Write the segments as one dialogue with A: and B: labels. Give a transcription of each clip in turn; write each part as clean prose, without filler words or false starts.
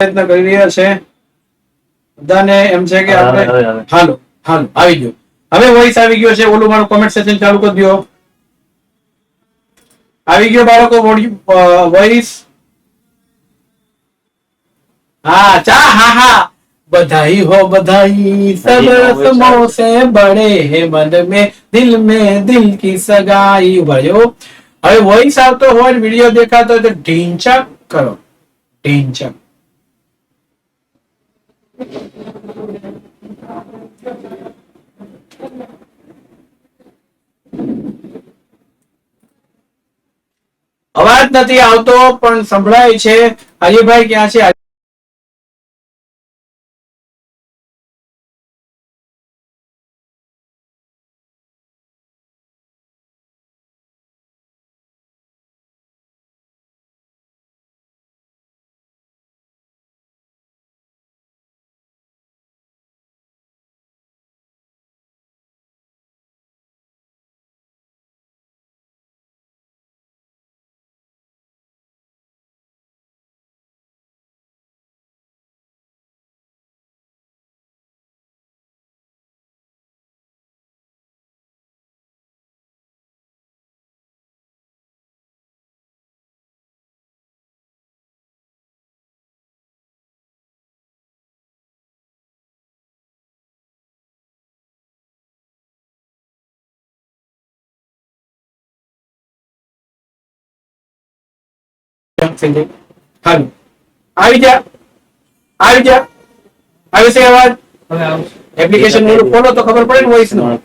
A: પ્રયત્ન કરી રહ્યા છે બધાને એમ છે કે આપણે હાલો હાલો આવી ગયો હવે વોઇસ આવી ગયો છે ઓલું મારું કોમેન્ટ સેશન ચાલુ કરી દો આવી ગયો બાળકો વોઇસ हाँ चा हाँ हाँ बधाई हो बधाई सब रस्मों से बड़े है मन में दिल की सगाई भयो હવે વોઇસ આવતો હોય વિડિયો દેખાતો હોય તો ઢીંચક કરો ઢીંચક અવાજ નથી આવતો પણ સંભળાય છે હરિભાઈ ક્યાં છે હાલો આવી જા આવી જા આવે છે અવાજ એપ્લિકેશન ખોલો તો ખબર પડે ને વોઇસ નો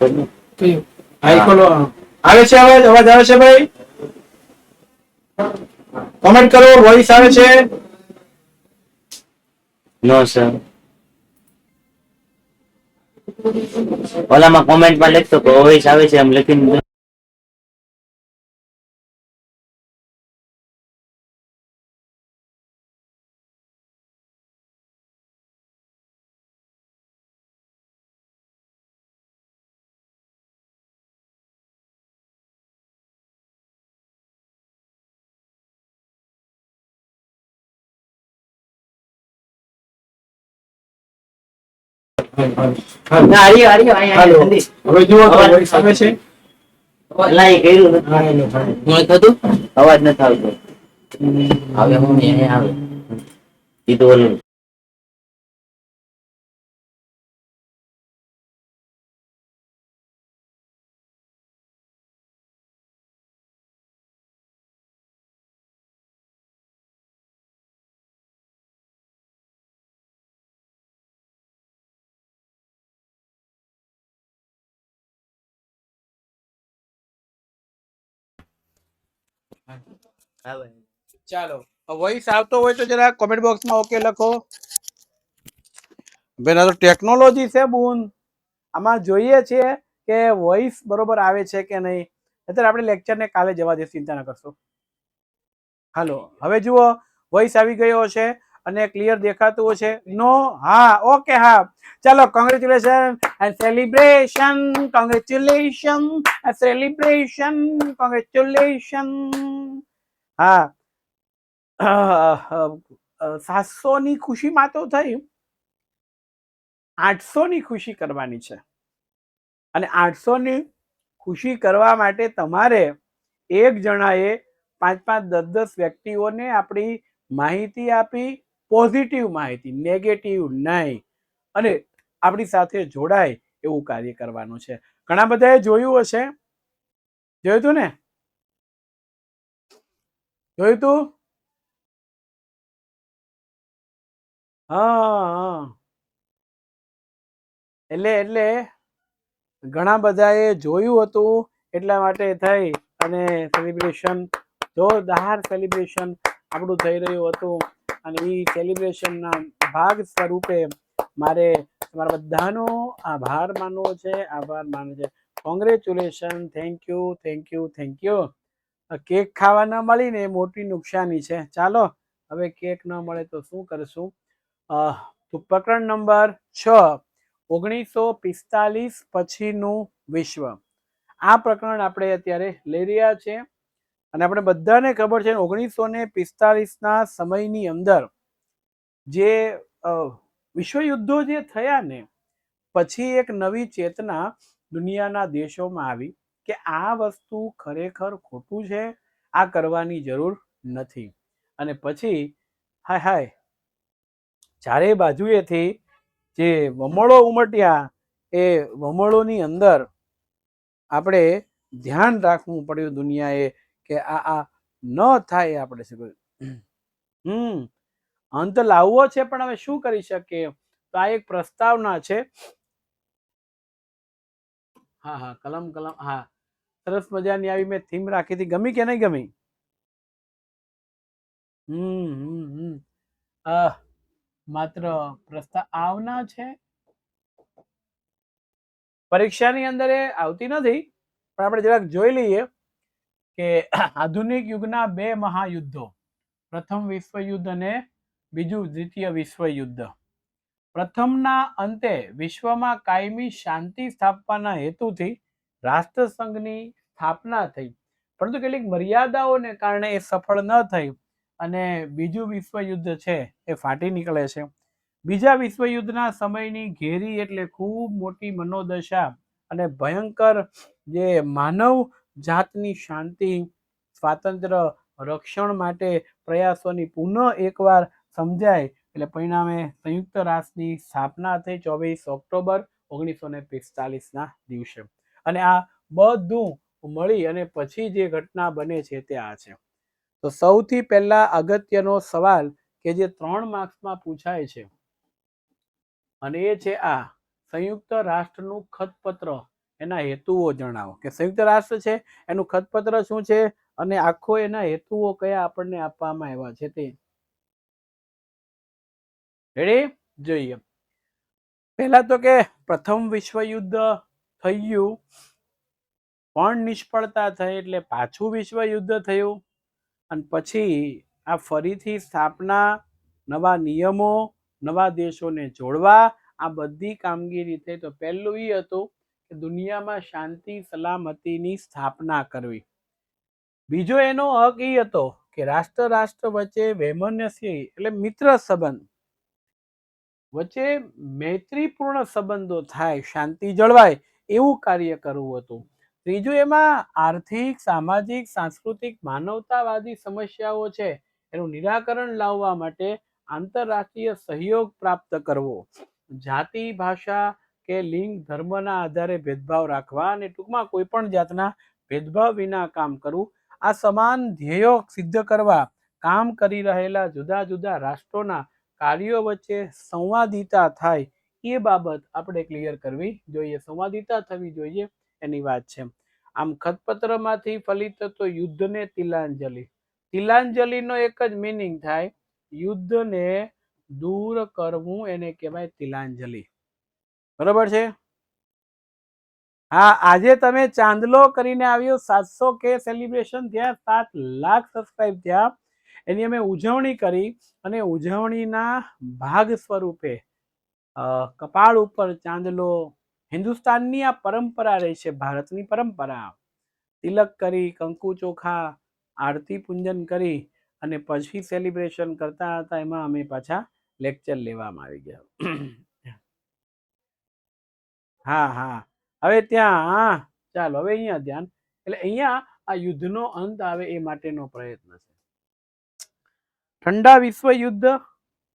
A: આઈ ખોલો આવે છે અવાજ આવે છે ભાઈ કમેન્ટ કરો વોઇસ આવે છે
B: નો સર ઓલામાં કોમેન્ટમાં લખતો કે વોઇસ આવે છે એમ લખીને
A: હવે જુઓ વોઇસ આવે છે
B: અવાજ નથી આવતો હવે હું આવે કીધું ઓલું
A: ચાલો વોઇસ આવતો હોય તો જરા કોમેન્ટ બોક્સમાં ઓકે લખો બેન આ તો ટેકનોલોજી છે બુન આમાં જોઈએ છે કે વોઇસ બરોબર આવે છે કે નહીં અત્યારે આપણે લેક્ચરને કાલે જવા દે ચિંતા ન કરશો હાલો હવે જુઓ વોઇસ આવી ગયો છે અને ક્લિયર દેખાતું છે નો હા ઓકે હા ચાલો congratulation and celebration congratulation celebration congratulation હા 700 ની ખુશીમાં તો થઈ 800 ની ખુશી કરવાની છે અને 800 ની ખુશી કરવા માટે તમારે એક જણાએ 5-5 10-10 વ્યક્તિઓને આપણી માહિતી આપી પોઝિટિવ માહિતી નેગેટિવ નહીં અને આપણી સાથે જોડાય એવું કાર્ય કરવાનું છે ઘણા બધાએ જોયું હશે જોયું તું ને જોયું તું હા એટલે ઘણા બધાએ જોયું હતું એટલા માટે થઈ અને સેલિબ્રેશન જોરદાર સેલિબ્રેશન આપણું થઈ રહ્યું હતું અને એ સેલિબ્રેશનના ભાગ સ્વરૂપે મારે તમારા બધાનો આભાર માનવો છે કોંગ્રેચ્યુલેશન થેન્ક યુ કેક ખાવા ન મળી ને એ મોટી નુકસાની છે ચાલો હવે કેક ન મળે તો શું કરશું પ્રકરણ નંબર 6 1945 પછીનું વિશ્વ આ પ્રકરણ આપણે અત્યારે લઈ રહ્યા છે અને આપણે બધાને ખબર છે 1945 ના સમયની અંદર જે વિશ્વયુદ્ધો જે થયા ને પછી એક નવી ચેતના દુનિયાના દેશોમાં આવી કે આ વસ્તુ ખરેખર ખોટું છે, આ કરવાની જરૂર નથી. અને પછી હાય હાય ચારે બાજુએથી જે વમળો ઉમટ્યા એ વમળોની અંદર આપણે ધ્યાન રાખવું પડ્યું દુનિયાએ કે આ ન થાય. આપણે અંત લાવવો છે, પણ હવે શું કરી શકીએ? તો આ એક પ્રસ્તાવના છે. હા હા કલમ કલમ હા સરસ મજાની આવી મેં થીમ રાખી હતી. ગમી કે નહીં ગમી? માત્ર પ્રસ્તાવના છે, પરીક્ષાની અંદર એ આવતી નથી, પણ આપણે જરાક જોઈ લઈએ કે આધુનિક યુગના બે મહાયુદ્ધો, પ્રથમ વિશ્વયુદ્ધ અને બીજું દ્વિતીય વિશ્વયુદ્ધ. પ્રથમના અંતે વિશ્વમાં કાયમી શાંતિ સ્થાપવાના હેતુથી રાષ્ટ્રસંઘની સ્થાપના થઈ, પરંતુ કેટલીક મર્યાદાઓને કારણે એ સફળ ન થઈ અને બીજું વિશ્વયુદ્ધ છે એ ફાટી નીકળે છે. બીજા વિશ્વયુદ્ધના સમયની ઘેરી એટલે ખૂબ મોટી મનોદશા અને ભયંકર જે માનવ જાતની શાંતિ, સ્વાતંત્ર્ય, રક્ષણ માટે પ્રયાસોની પુનઃ એકવાર સમજાય એટલે પરિણામે સંયુક્ત રાષ્ટ્રની સ્થાપના થઈ 24 ઓક્ટોબર 1945ના દિવસે. અને આ બધું મળી અને પછી જે ઘટના બને છે તે આ છે. તો સૌથી પહેલા અગત્યનો સવાલ કે જે 3 માર્ક્સમાં પૂછાય છે અને એ છે આ સંયુક્ત રાષ્ટ્રનું ખતપત્ર, એના હેતુઓ જણાવો. કે સંયુક્ત રાષ્ટ્ર છે એનું ખતપત્ર શું છે અને આખો એના હેતુઓ કયા આપણને આપવામાં આવ્યા છે તે રેડી જોઈએ. પહેલા તો કે પ્રથમ વિશ્વયુદ્ધ થઈ ગયું પણ નિષ્ફળતા થઈ એટલે પાછું વિશ્વયુદ્ધ થયું અને પછી આ ફરીથી સ્થાપના, નવા નિયમો, નવા દેશોને જોડવા, આ બધી કામગીરી થઈ. તો પહેલું એ હતું કે દુનિયામાં શાંતિ સલામતીની સ્થાપના કરવી. બીજો એનો હક એ હતો કે રાષ્ટ્ર રાષ્ટ્ર વચ્ચે વૈમનસ્ય એટલે મિત્ર સંબંધ વચ્ચે મૈત્રીપૂર્ણ સંબંધો થાય, શાંતિ જળવાય એવું કાર્ય કરવું હતું. ત્રીજું એમાં આર્થિક, સામાજિક, સાંસ્કૃતિક, માનવતાવાદી સમસ્યાઓ છે એનું નિરાકરણ લાવવા માટે આંતરરાષ્ટ્રીય સહયોગ પ્રાપ્ત કરવો. જાતિ, ભાષા કે લિંગ, ધર્મના આધારે ભેદભાવ રાખવા અને ટૂંકમાં કોઈ પણ જાતના ભેદભાવ વિના કામ કરવું. આ સમાન ધ્યેયો સિદ્ધ કરવા કામ કરી રહેલા જુદા જુદા રાષ્ટ્રોના કાર્યો વચ્ચે સંવાદિતા થાય એ બાબત આપણે ક્લિયર કરવી જોઈએ. સંવાદિતા થવી જોઈએ એની વાત છે. આમ ખતપત્રમાંથી ફલિત તો યુદ્ધને તિલાંજલિ. તિલાંજલિનો એક જ મીનિંગ થાય યુદ્ધને દૂર કરવું, એને કહેવાય તિલાંજલિ. બરોબર છે? હા, આજે તમે ચાંદલો કરીને આવ્યો 700K સેલિબ્રેશન થયા, 7 લાખ સબસ્ક્રાઇબ થયા, એની અમે ઉજવણી કરી અને ઉજવણીના ભાગ સ્વરૂપે કપાળ ઉપર ચાંદલો, હિન્દુસ્તાનની આ પરંપરા રહી છે, ભારતની પરંપરા. તિલક કરી, કંકુ ચોખા, આરતી પૂજન કરી અને પછી સેલિબ્રેશન કરતા હતા. એમાં અમે પાછા લેક્ચર લેવામાં આવી ગયા. હા હા હવે ત્યાં ચાલો હવે અહીંયા ધ્યાન, એટલે અહીંયા આ યુદ્ધનો અંત આવે એ માટેનો પ્રયત્ન છે. ઠંડા વિશ્વયુદ્ધ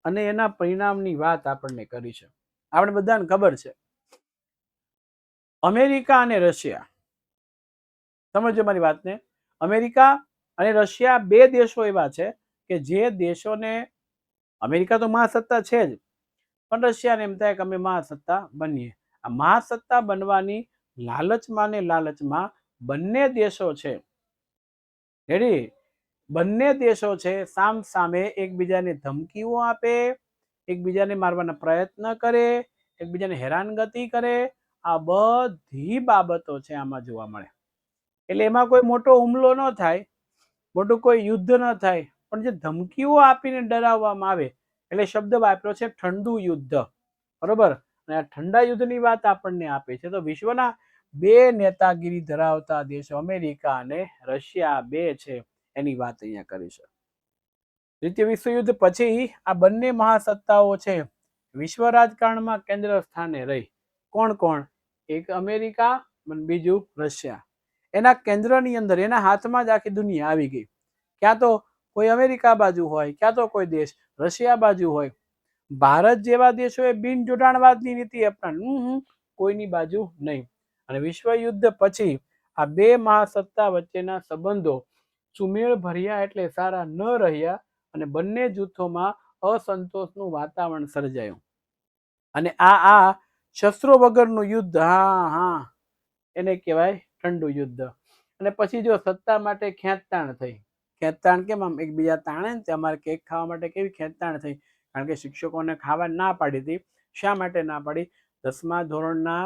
A: અને એના પરિણામની વાત આપણને કરી છે. આપણે બધાને ખબર છે અમેરિકા અને રશિયા, સમજો મારી વાતને, અમેરિકા અને રશિયા બે દેશો એવા છે કે જે દેશોને, અમેરિકા તો મહાસત્તા છે જ, પણ રશિયાને એમ થાય કે અમે મહાસત્તા બનીએ. આ મહાસત્તા બનવાની લાલચમાં ને લાલચમાં બંને દેશો છે રેડી, બંને દેશો છે સામ સામે એકબીજાને ધમકીઓ આપે, એકબીજાને મારવાના પ્રયત્ન કરે, એકબીજાને હેરાનગતિ કરે. આ બધી બાબતો છે આમાં જોવા મળે. એટલે એમાં કોઈ મોટો હુમલો ન થાય, મોટું કોઈ યુદ્ધ ન થાય, પણ જે ધમકીઓ આપીને ડરાવવામાં આવે એટલે શબ્દ વાપર્યો છે ઠંડુ યુદ્ધ. બરોબર? અને આ ઠંડા યુદ્ધની વાત આપણને આપે છે. તો વિશ્વના બે નેતાગીરી ધરાવતા દેશો અમેરિકા અને રશિયા બે છે એની વાત અહીંયા કરી છે. દ્વિતીય વિશ્વયુદ્ધ પછી આ બંને મહાસત્તાઓ છે વિશ્વ રાજકારણમાં કેન્દ્ર સ્થાને રહી. કોણ કોણ? એક અમેરિકા અને બીજું રશિયા. એના કેન્દ્રની અંદર એના હાથમાં જ આખી દુનિયા આવી ગઈ. ક્યાં તો કોઈ અમેરિકા બાજુ હોય, ક્યાં તો કોઈ દેશ રશિયા બાજુ હોય. ભારત જેવા દેશોએ બિન જોડાણવાદની નીતિ અપનાવી, કોઈની બાજુ નહીં. અને વિશ્વયુદ્ધ પછી આ બે મહાસત્તા વચ્ચેના સંબંધો સુમેળ ભર્યા એટલે સારા ન રહ્યા અને બંને જૂથોમાં અસંતોષનું વાતાવરણ સર્જાયું. અને આ શસ્ત્રો વગરનું યુદ્ધ, એને કહેવાય ઠંડુ યુદ્ધ. અને પછી જો સત્તા માટે ખેંચતાણ થઈ. ખેંચતાણ કેમ? આમ એકબીજા તાણે ને અમારે કેક ખાવા માટે કેવી ખેંચતાણ થઈ? કારણ કે શિક્ષકોને ખાવા ના પાડી હતી. શા માટે ના પાડી? 10મા ધોરણના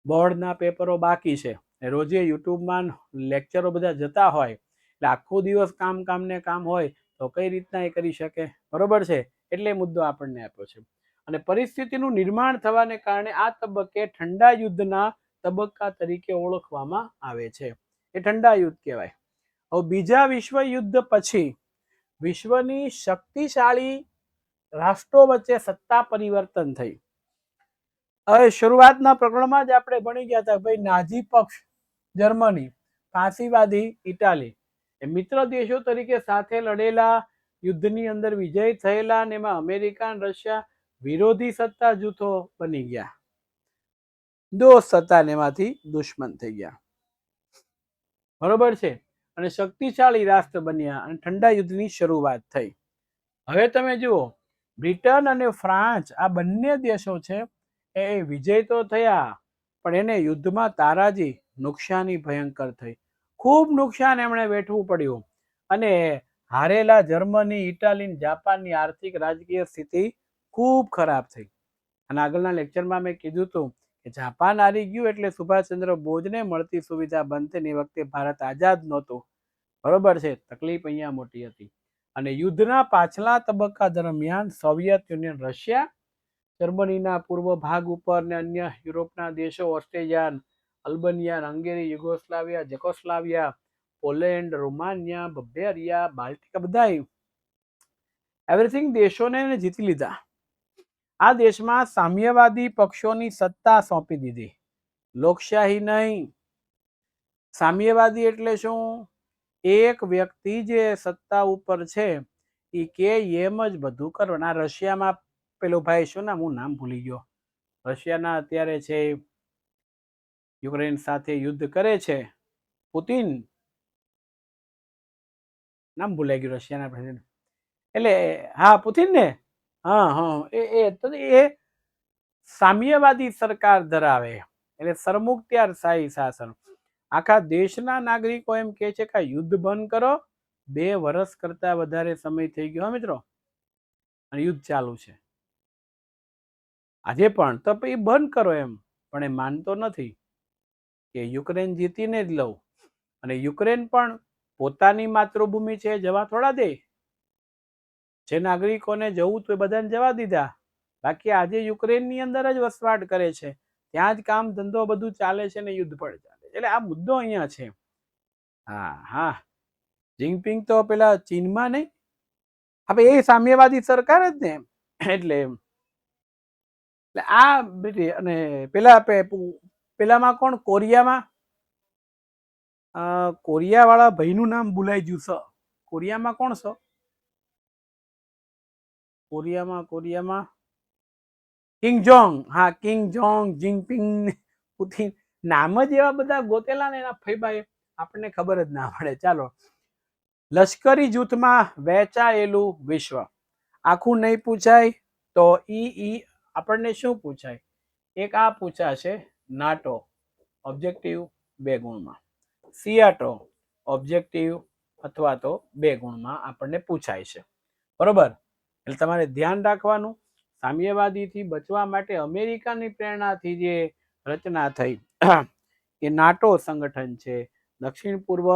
A: બોર્ડના પેપરો બાકી છે. રોજે યુટ્યુબમાં લેક્ચરો બધા જતા હોય એટલે આખો દિવસ કામ ને કામ હોય તો કઈ રીતના એ કરી શકે? બરોબર છે. એટલે મુદ્દો આપણને આપ્યો છે. અને પરિસ્થિતિનું નિર્માણ થવાને કારણે આ તબક્કે ઠંડા યુદ્ધના તબક્કા તરીકે ઓળખવામાં આવે છે. એ ઠંડા યુદ્ધ કહેવાય. હવે બીજા વિશ્વયુદ્ધ પછી વિશ્વની શક્તિશાળી રાષ્ટ્રો વચ્ચે સત્તા પરિવર્તન થઈ. હવે શરૂઆતના પ્રકરણમાં જ આપણે ભણી ગયા હતા ભાઈ, નાઝી પક્ષ જર્મની, ફાંસીવાદી ઇટાલી એ મિત્ર દેશો તરીકે સાથે લડેલા યુદ્ધની અંદર વિજય થયેલા અને એમાં અમેરિકા અને રશિયા વિરોધી સત્તા જૂથો બની ગયા. દોસ્ત હતા ને એમાંથી દુશ્મન થઈ ગયા. બરોબર છે. અને શક્તિશાળી રાષ્ટ્ર બન્યા અને ઠંડા યુદ્ધની શરૂઆત થઈ. હવે તમે જુઓ, બ્રિટન અને ફ્રાન્સ આ બંને દેશો છે એ વિજય તો થયા પણ એને યુદ્ધમાં તારાજી નુકસાની ભયંકર થઈ. ખૂબ નુકસાન એમણે વેઠવું પડ્યું. અને હારેલા જર્મની, ઇટાલી, જાપાનની આર્થિક રાજકીય સ્થિતિ ખૂબ ખરાબ થઈ. અને આગળના લેક્ચરમાં મેં કીધું હતું કે જાપાન હારી ગયું એટલે સુભાષચંદ્ર બોઝને મળતી સુવિધા બંધ થઈ. એ વખતે ભારત આઝાદ નહોતું. બરોબર છે. તકલીફ અહીંયા મોટી હતી. અને યુદ્ધના પાછલા તબક્કા દરમિયાન સોવિયત યુનિયન, રશિયા, જર્મનીના પૂર્વ ભાગ ઉપર ને અન્ય યુરોપના દેશો, Australia, Albania, Hungary, Yugoslavia, Czechoslovakia, Poland, Romania, Bulgaria, Baltic, બધા એવરીથિંગ દેશોને જીતી લીધા. આ દેશમાં સામ્યવાદી પક્ષોની સત્તા સોંપી દીધી. લોકશાહી નહીં. સામ્યવાદી એટલે શું? એક વ્યક્તિ જે સત્તા ઉપર છે એ કે એમ જ બધું કરવાનું. આ રશિયામાં પેલો ભાઈ શું નામ, હું નામ ભૂલી ગયો, રશિયાના અત્યારે છે યુક્રેન સાથે યુદ્ધ કરે છે, પુતિન, નામ ભૂલાઈ ગયું રશિયાના પ્રેસિડેન્ટ. એટલે પુતિન ને, એ સામ્યવાદી સરકાર ધરાવે. એટલે સરમુખત્યારશાહી શાસન. આખા દેશના નાગરિકો એમ કે છે કે યુદ્ધ બંધ કરો. 2 વર્ષ કરતા વધારે સમય થઈ ગયો મિત્રો, અને યુદ્ધ ચાલુ છે આજે પણ. તો એ બંધ કરો એમ. પણ એ માનતો નથી કે યુક્રેન જીતીને જ લઉં. અને યુક્રેન પણ પોતાની માતૃભૂમિ છે, જવા થોડા દે. જે નાગરિકોને જવું તો એ બધાને જવા દીધા. બાકી આજે યુક્રેનની અંદર જ વસવાટ કરે છે, ત્યાં જ કામ ધંધો બધું ચાલે છે ને યુદ્ધ પણ ચાલે. એટલે આ મુદ્દો અહીંયા છે. જિનપિંગ તો પેલા ચીનમાં નહીં, હવે એ સામ્યવાદી સરકાર જ ને. એટલે આ અને પેલામાં કોણ? કોરિયામાં કોરિયા વાળા ભાઈનું નામ ભૂલાઈ ગયું છે. કોરિયામાં કોણ છે? કોરિયામાં Kim Jong. Kim Jong, Jinping, Putin, નામ જ એવા બધા ગોતેલા ને એના ફૈબાએ, આપણને ખબર જ ના પડે. ચાલો, લશ્કરી જૂથમાં વહેંચાયેલું વિશ્વ. આખું નહીં પૂછાય તો આપણને શું પૂછાય? એક આ પૂછાશે નાટો, ઓબ્જેક્ટિવ 2 ગુણમાં. સિયાટો, ઓબ્જેક્ટિવ અથવા તો 2 ગુણમાં આપણને પૂછાય છે. બરોબર. એટલે તમારે ધ્યાન રાખવાનું, સામ્યવાદીથી બચવા માટે અમેરિકાની પ્રેરણાથી જે રચના થઈ એ નાટો સંગઠન છે. દક્ષિણ પૂર્વ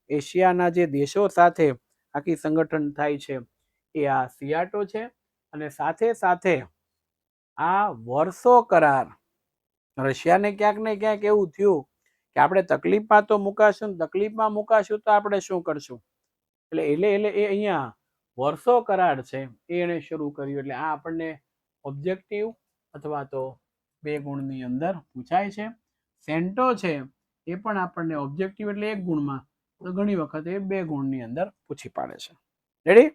A: એશિયાના જે દેશો સાથે આખી સંગઠન થાય છે એ આ સિયાટો છે. અને સાથે સાથે આ વર્ષો કરાર. રશિયાને ક્યાંક ને ક્યાંક એવું થયું કે આપણે તકલીફમાં તો મુકાશું તો આપણે શું કરશું? એટલે એ અહીંયા વર્ષો કરાર છે એ એણે શરૂ કર્યું. એટલે આ આપણને ઓબ્જેક્ટિવ અથવા તો 2 ગુણની અંદર પૂછાય છે. સેન્ટો છે એ પણ આપણને ઓબ્જેક્ટિવ એટલે 1 ગુણમાં, તો ઘણી વખત એ 2 ગુણની અંદર પૂછી પાડે છે. રેડી?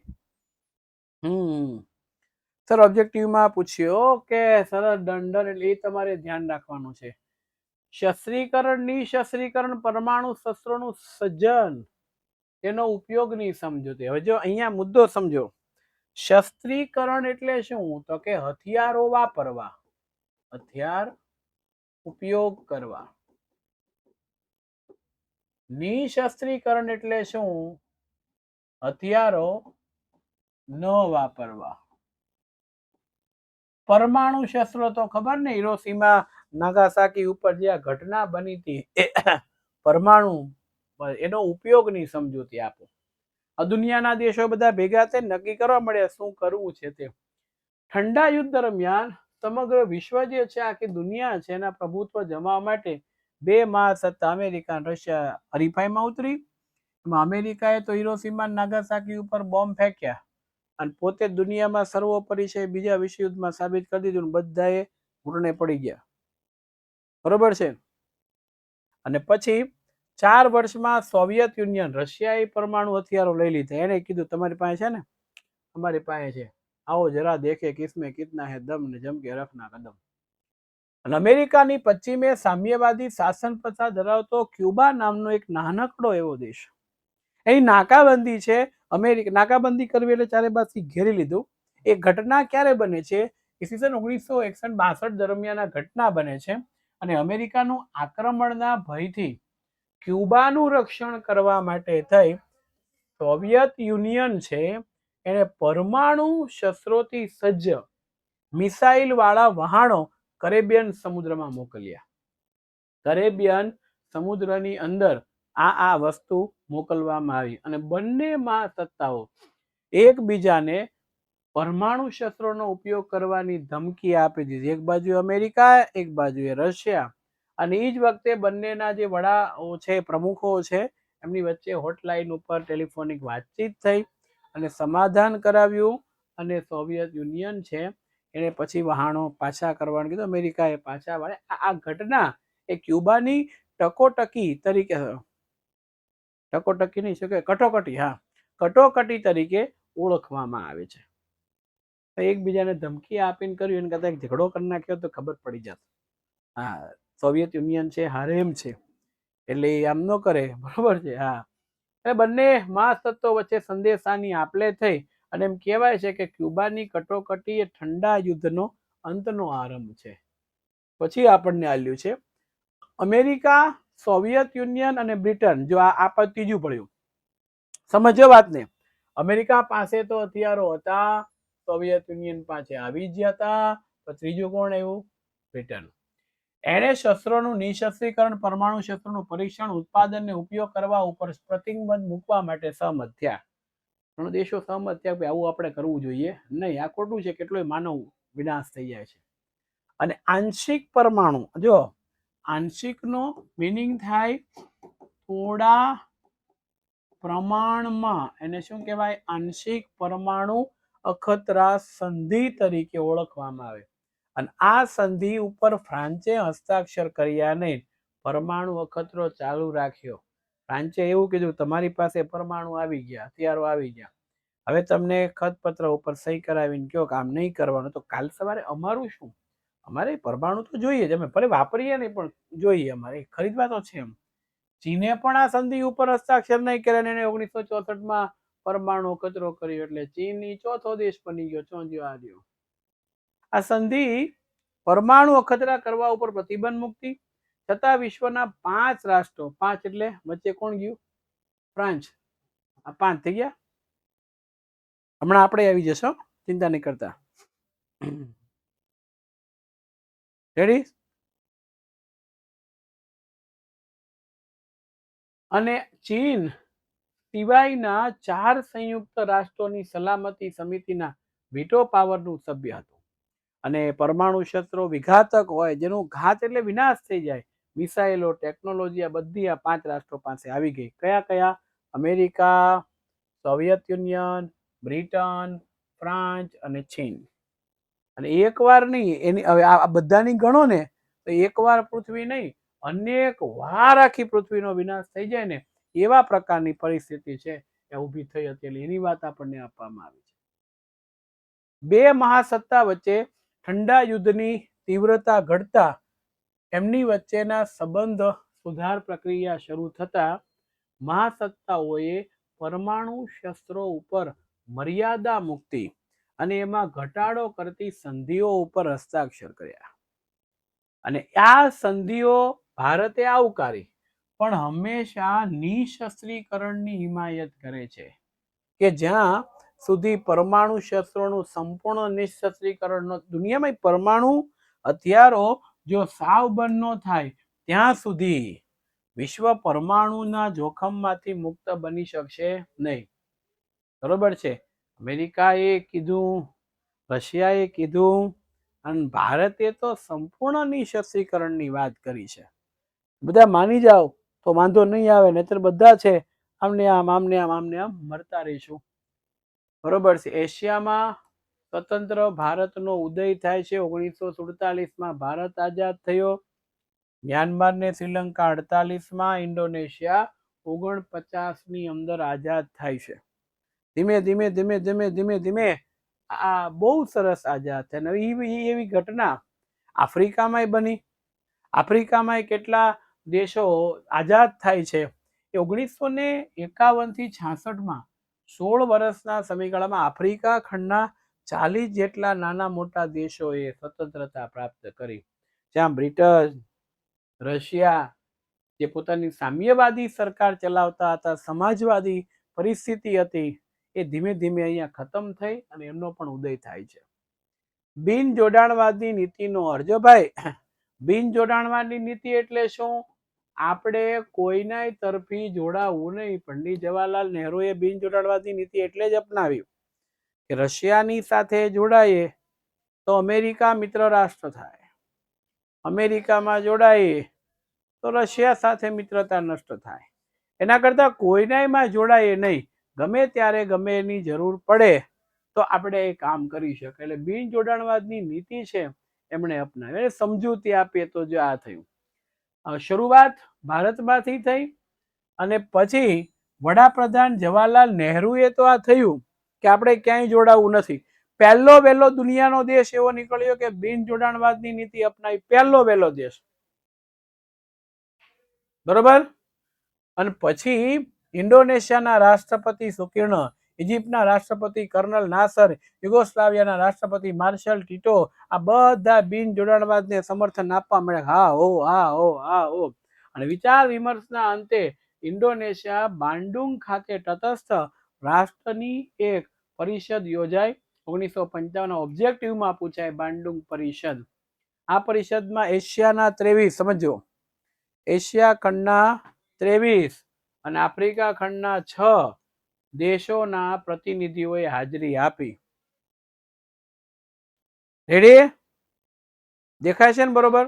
A: સર ઓબ્જેક્ટિવમાં પૂછ્યો કે સરળ દંડન એટલે એ તમારે ધ્યાન રાખવાનું છે. શસ્ત્રીકરણ નિશસ્ત્રીકરણ પરમાણુ શસ્ત્રોનું સર્જન એનો ઉપયોગ નહીં સમજોતી. હવે જો અહીંયા મુદ્દો સમજો. શસ્ત્રીકરણ એટલે શું? તો કે હથિયારો વાપરવા, હથિયાર ઉપયોગ કરવા. નિશસ્ત્રીકરણ એટલે શું? હથિયારો ન વાપરવા. પરમાણુ શસ્ત્રો તો ખબર ને, હિરોશીમા નાગાસાકી ઉપર જે આ ઘટના બની હતી પરમાણુ, એનો ઉપયોગ નહીં સમજૂતી આપો. આ દુનિયાના દેશો બધા ભેગા થઈને નક્કી કરવા મળ્યા શું કરવું છે તે. ઠંડા યુદ્ધ દરમિયાન સમગ્ર વિશ્વ જે છે, આખી દુનિયા છે, એના પ્રભુત્વ જમાવવા માટે 2 મહાસત્તા અમેરિકા અને રશિયા હરીફાઈમાં ઉતરી. એમાં અમેરિકાએ તો હિરોશીમા નાગાસાકી ઉપર બોમ્બ ફેંક્યા અને પોતે દુનિયામાં સર્વોપરી છે, બીજા વિશ્વયુદ્ધમાં સાબિત કરી દીધું. બધાએ ઘૂંટણે પડી ગયા. બરોબર છે. અને પછી 4 વર્ષમાં સોવિયત યુનિયન, રશિયાએ પરમાણુ હથિયારો લઈ લીધા. એને કીધું તમારી પાસે છે ને, અમારી પાસે છે, આવો જરા દેખે કિસમે કિતના હે દમ ને જમ કે રખના કદમ. અને અમેરિકાની પશ્ચિમે સામ્યવાદી શાસન પ્રથા ધરાવતો ક્યુબા નામનો એક નાનકડો એવો દેશ, એની નાકાબંધી છે. અમેરિકા નાકાબંધી કરવી એટલે ચારે બાજુથી ઘેરી લીધું. એ ઘટના ક્યારે બને છે? ઈસવીસન 1961-62 દરમિયાન આ ઘટના બને છે. અને અમેરિકાનું આક્રમણના ભયથી ક્યુબાનું રક્ષણ કરવા માટે થઈ સોવિયત યુનિયન છે એને પરમાણુ શસ્ત્રોથી સજ્જ મિસાઇલ વાળા વહાણો કરેબિયન સમુદ્રમાં મોકલ્યા. કરેબિયન સમુદ્રની અંદર આ વસ્તુ મોકલવામાં આવી અને બંને મહાસત્તાઓ એકબીજાને પરમાણુ શસ્ત્રોનો ઉપયોગ કરવાની ધમકી આપી દીધી. એક બાજુ અમેરિકા, એક બાજુ રશિયા. અને એ જ વખતે બંનેના જે વડાઓ છે, પ્રમુખો છે, એમની વચ્ચે હોટલાઇન ઉપર ટેલિફોનિક વાતચીત થઈ અને સમાધાન કરાવ્યું. અને સોવિયત યુનિયન છે એને પછી વહાણો પાછા કરવાનું કીધું. અમેરિકાએ પાછા વળે. આ ઘટના એ ક્યુબાની ટકોટકી તરીકે, ટકોટકી નહીં શું કે કટોકટી, કટોકટી તરીકે ઓળખવામાં આવે છે. એકબીજાને ધમકી આપીને કર્યું, એને કરતા ઝઘડો કરી નાખ્યો તો ખબર પડી જત. સોવિયત યુનિયન છે હારેમ છે એટલે આમ ન કરે. બરોબર છે. એટલે બંને મહાસત્તો વચ્ચે સંદેશાની આપલે થઈ અને એમ કહેવાય છે કે ક્યુબાની કટોકટી એ ઠંડા યુદ્ધનો અંતનો આરંભ છે. પછી આપણને આલ્યું છે અમેરિકા, સોવિયત યુનિયન અને બ્રિટન. જો આ ત્રીજું પડ્યું. સમજો વાતને. અમેરિકા પાસે તો હથિયારો હતા, સોવિયત યુનિયન પાસે આવી ગયા હતા. તો ત્રીજું કોણ આવ્યું? બ્રિટન. એણે શસ્ત્રોનું નિશસ્ત્રીકરણ, પરમાણુ શસ્ત્રોનું પરીક્ષણ, ઉત્પાદન અને ઉપયોગ કરવા ઉપર પ્રતિબંધ મૂકવા માટે સહમત થયા. ઘણા દેશો સહમત થયા કે આવું આપણે કરવું જોઈએ નહીં, આ ખોટું છે, કેટલોય માનવ વિનાશ થઈ જાય છે. અને આંશિક પરમાણુ, જો આંશિકનો મિનિંગ થાય થોડા પ્રમાણમાં, એને શું કહેવાય? આંશિક પરમાણુ અખતરા સંધિ તરીકે ઓળખવામાં આવે. અને આ સંધિ ઉપર ફ્રાન્સે હસ્તાક્ષર કર્યા નહીં, પરમાણુ અખતરો ચાલુ રાખ્યો. ફ્રાન્સે એવું કીધું તમારી પાસે પરમાણુ આવી ગયા, હથિયારો આવી ગયા, હવે તમને ખતપત્ર ઉપર સહી કરાવીને કહો કે આમ નહીં કરવાનું. તો કાલ સવારે અમારું શું? અમારે પરમાણુ તો જોઈએ જ, અમે ભલે વાપરીએ નહીં પણ જોઈએ, અમારે ખરીદવા તો છે. એમ ચીને પણ આ સંધિ ઉપર હસ્તાક્ષર નહીં કર્યા. એને 1964માં પરમાણુ અખતરો કર્યો એટલે ચીન ચોથો દેશ બની ગયો. ચોંધ્યો આવ્યો. આ સંધિ પરમાણુ અખતરા કરવા ઉપર પ્રતિબંધ મુક્તિ છતાં વિશ્વના 5 રાષ્ટ્રો, 5 એટલે વચ્ચે કોણ ગયું? ફ્રાન્સ. આ 5 થઈ ગયા. હમણાં આપણે આવી જશો, ચિંતા નહીં કરતા. રેડી? અને ચીન સિવાયના 4 સંયુક્ત રાષ્ટ્રોની સલામતી સમિતિના વીટો પાવરનું સભ્ય હતું. અને પરમાણુ શસ્ત્રો વિઘાતક હોય, જેનું ઘાત એટલે વિનાશ થઈ જાય, મિસાઇલો, ટેકનોલોજી, આ બધી આ 5 રાષ્ટ્રો પાસે આવી ગઈ. કયા કયા? America, Soviet union, Britain, France અને ચીન. અને એકવાર નહીં, એની હવે આ બધાની ગણો ને તો એકવાર પૃથ્વી નહીં, અનેક વાર આખી પૃથ્વીનો વિનાશ થઈ જાય ને એવા પ્રકારની પરિસ્થિતિ છે એ ઊભી થઈ હતી. એની વાત આપણને આપવામાં આવી છે. બે મહાસત્તા વચ્ચે ઠંડા યુદ્ધની તીવ્રતા ઘટતા એમની વચ્ચેના સંબંધ સુધાર પ્રક્રિયા શરૂ થતા મહાસત્તાઓએ પરમાણુ શસ્ત્રો ઉપર મર્યાદા મૂકતી અને એમાં ઘટાડો કરતી સંધિઓ ઉપર હસ્તાક્ષર કર્યા. અને આ સંધિઓ ભારતે આવકારી, પણ હંમેશા નિશસ્ત્રીકરણની હિમાયત કરે છે કે જ્યાં સુધી પરમાણુ શસ્ત્રોનું સંપૂર્ણ નિશસ્ત્રીકરણ દુનિયામાં પરમાણુ હથિયારો જો સાવ બંધ ન થાય ત્યાં સુધી વિશ્વ પરમાણુના જોખમમાંથી મુક્ત બની શકશે નહીં. બરોબર છે. અમેરિકાએ કીધું, રશિયાએ કીધું અને ભારતે તો સંપૂર્ણ નિશસ્ત્રીકરણની વાત કરી છે. બધા માની જાઓ તો વાંધો નહીં આવે, નહીતર બધા છે આમને આમ મરતા રહીશું. બરોબર છે. એશિયામાં સ્વતંત્ર ભારતનો ઉદય થાય છે. 1947માં ભારત આઝાદ થયો. મ્યાનમાર ને શ્રીલંકા 48માં, ઇન્ડોનેશિયા 49ની અંદર આઝાદ થાય છે. ધીમે ધીમે ધીમે ધીમે ધીમે ધીમે આ બહુ સરસ આઝાદ થાય. એવી ઘટના આફ્રિકામાં બની. આફ્રિકામાં કેટલા દેશો આઝાદ થાય છે એ 1951 થી 66માં 16 વર્ષના સમયગાળામાં આફ્રિકા ખંડના 40 જેટલા નાના મોટા દેશોએ સ્વતંત્રતા પ્રાપ્ત કરી. જ્યાં બ્રિટન, રશિયા જે પોતાની સામ્યવાદી સરકાર ચલાવતા હતા, સમાજવાદી પરિસ્થિતિ હતી, એ ધીમે ધીમે અહીંયા ખતમ થઈ અને એમનો પણ ઉદય થાય છે. બિન જોડાણવાદની નીતિનો અર્થ, ભાઈ બિન જોડાણવાદની નીતિ એટલે શું? આપણે કોઈના તરફી જોડાવું નહીં. પંડિત જવાહરલાલ નહેરુએ બિન જોડાણવાદની નીતિ એટલે જ અપનાવી કે રશિયાની સાથે જોડાઈએ તો અમેરિકા મિત્ર રાષ્ટ્ર થાય, અમેરિકામાં જોડાઈએ તો રશિયા સાથે મિત્રતા નષ્ટ થાય. એના કરતા કોઈનામાં જોડાઈએ નહીં. ગમે ત્યારે ગમે એની જરૂર પડે તો આપણે એ કામ કરી શકીએ. એટલે બિન જોડાણવાદની નીતિ છે એમણે અપનાવી. એને સમજૂતી આપીએ તો જો આ થયું. શરૂઆત ભારતમાંથી થઈ અને પછી વડાપ્રધાન જવાહરલાલ નહેરુએ તો આ થયું કે આપણે ક્યાંય જોડાવું નથી. પહેલો વહેલો દુનિયાનો દેશ એવો નીકળ્યો કે બિન જોડાણવાદની નીતિ અપનાવી. પહેલો વહેલો દેશ. બરોબર. અને પછી ઇન્ડોનેશિયાના રાષ્ટ્રપતિ સુકર્ણો, ઇજિપ્તના રાષ્ટ્રપતિ કર્નલ નાસર, યુગોસ્લાવિયાના રાષ્ટ્રપતિ માર્શલ ટીટો, આ બધા બિન જોડાણવાદને સમર્થન આપવા મળ્યા. હા હો, હા હો, હા હો. અને વિચાર વિમર્શના અંતે ઇન્ડોનેશિયા બાન્ડુંગ ખાતે તટસ્થ રાષ્ટ્રની એક પરિષદ યોજાઈ. 1955 ઓબ્જેક્ટિવમાં પૂછાય બાન્ડુંગ પરિષદ. આ પરિષદમાં એશિયાના 23, સમજો, એશિયા ખંડના 23 અને આફ્રિકા ખંડના 6 દેશોના પ્રતિનિધિઓએ હાજરી આપી. રેડી? દેખાય છે ને? બરોબર.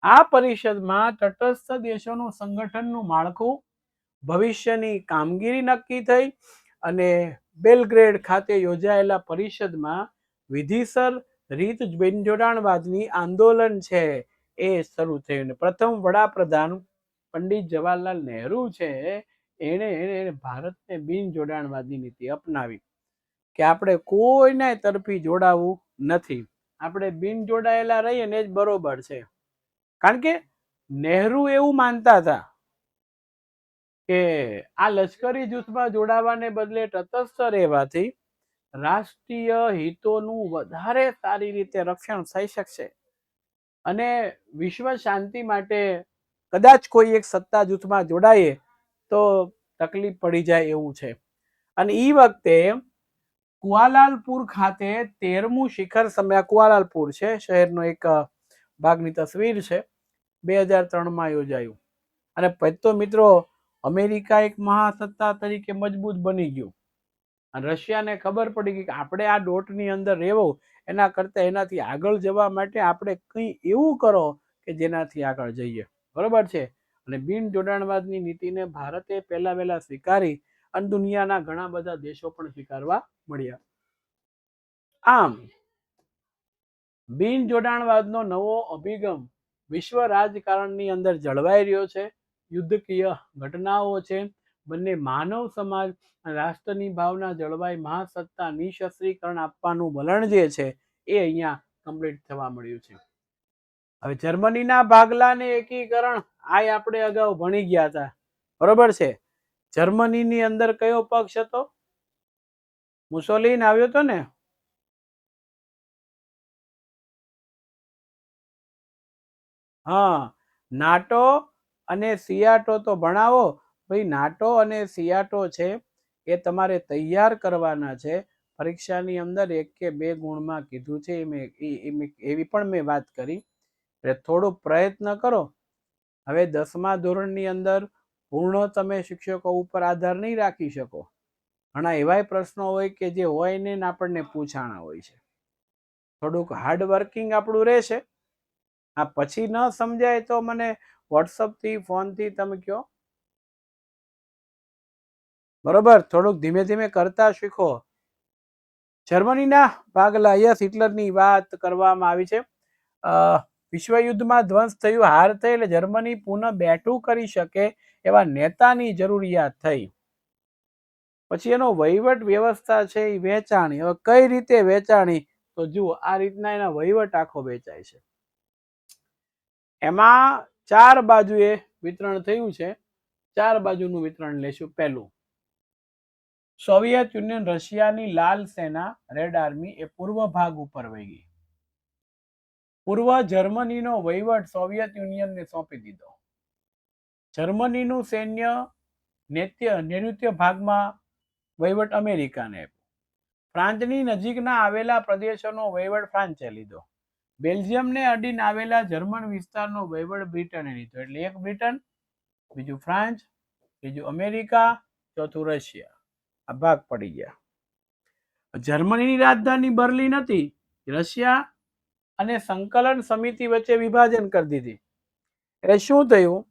A: આ પરિષદમાં તટસ્થ દેશોનું સંગઠનનું માળખું, ભવિષ્યની કામગીરી નક્કી થઈ અને બેલગ્રેડ ખાતે યોજાયેલા પરિષદમાં વિધિસર રીત બિન જોડાણવાદની આંદોલન છે એ શરૂ થયું. પ્રથમ વડાપ્રધાન પંડિત જવાહરલાલ નહેરુ છે એણે ભારતને બિન જોડાણવાદની નીતિ અપનાવી કે આપણે કોઈના તરફી જોડાવું નથી. આપણે બિન જોડાયેલા રહીએ ને જ બરોબર છે. કારણ કે નહેરુ એવું માનતા હતા કે આ લશ્કરી જૂથમાં જોડાવાને બદલે તટસ્થ રહેવાથી રાષ્ટ્રીય હિતોનું વધારે સારી રીતે રક્ષણ થઈ શકશે અને વિશ્વ શાંતિ માટે કદાચ કોઈ એક સત્તા જૂથમાં જોડાઈએ તો તકલીફ પડી જાય એવું છે. અને એ વખતે કુઆલાલપુર ખાતે 13મું શિખર સંમેલન, કુઆલાલપુર છે શહેરનો એક ભાગની તસવીર છે, 2003માં યોજાયું. અને પછી તો મિત્રો અમેરિકા એક મહાસત્તા તરીકે મજબૂત બની ગયું અને રશિયાને ખબર પડી ગઈ કે આપણે આ ડોટની અંદર રહેવું એના કરતાં એનાથી આગળ જવા માટે આપણે કંઈ એવું કરો કે જેનાથી આગળ જઈએ. બરોબર છે. અને બિન જોડાણવાદની નીતિને ભારતે પહેલા વહેલા સ્વીકારી અને દુનિયાના ઘણા બધા દેશો પણ સ્વીકારવા મળ્યા. આમ બિન જોડાણવાદનો નવો અભિગમ વિશ્વ રાજકારણની અંદર જળવાઈ રહ્યો છે. યુદ્ધકીય ઘટનાઓ છે, બંને માનવ સમાજ અને રાષ્ટ્રની ભાવના જળવાઈ મહાસત્તા નિઃશસ્ત્રીકરણ આપવાનું વલણ જે છે એ અહીંયા કમ્પ્લીટ થવા મળ્યું છે. હવે જર્મનીના ભાગલાને એકીકરણ આ આપણે અગાઉ ભણી ગયા હતા, બરોબર છે. જર્મનીની અંદર કયો પક્ષ હતો? મુસોલિન આવ્યો હતો ને. હા, નાટો અને સિયાટો તો ભણાવો ભાઈ. નાટો અને સિયાટો છે એ તમારે તૈયાર કરવાના છે. પરીક્ષાની અંદર 1 કે 2 ગુણમાં કીધું છે એવી પણ મેં વાત કરી. એટલે થોડો પ્રયત્ન કરો. હવે 10મા ધોરણની અંદર પૂર્ણ તમે શિક્ષકો ઉપર આધાર નહીં રાખી શકો. ઘણા એવાય પ્રશ્નો હોય કે જે હોય ને આપણને પૂછાણા હોય છે. થોડુંક હાર્ડ વર્કિંગ આપણું રહેશે. આ પછી ન સમજાય તો મને વોટ્સઅપથી ફોનથી તમે કહો, બરોબર. થોડુંક ધીમે ધીમે કરતા શીખો. જર્મનીના ભાગલા, યસ, હિટલરની વાત કરવામાં આવી છે. વિશ્વયુદ્ધમાં ધ્વંસ થયું, હાર થઈ, એટલે જર્મની પુનઃ બેઠું કરી શકે એવા નેતાની જરૂરિયાત થઈ. પછી એનો વહીવટ વ્યવસ્થા છે એ વેચાણી. હવે કઈ રીતે વેચાણી? તો જુઓ, આ રીતના એના વહીવટ આખો વેચાય છે. એમાં 4 બાજુએ વિતરણ થયું છે. 4 બાજુનું વિતરણ લેશું. પહેલું, સોવિયત યુનિયન, રશિયાની લાલ સેના, રેડ આર્મી એ પૂર્વ ભાગ ઉપર વહી ગઈ. પૂર્વ જર્મનીનો વહીવટ સોવિયત યુનિયનને સોંપી દીધો. જર્મનીનું સૈન્ય નૈઋત્ય ભાગમાં વહીવટ અમેરિકાને આપ્યો. ફ્રાન્સની નજીકના આવેલા પ્રદેશોનો વહીવટ ફ્રાન્સે લીધો. બેલ્જિયમને અડીને આવેલા જર્મન વિસ્તારનો વહીવટ બ્રિટને લીધો. એટલે એક બ્રિટન, બીજું ફ્રાન્સ, ત્રીજું અમેરિકા, ચોથું રશિયા. આ ભાગ પડી ગયા. જર્મનીની રાજધાની બર્લિન હતી. રશિયા અને સંકલન સમિતિ વચ્ચે વિભાજન કરી દીધી. એટલે શું થયું?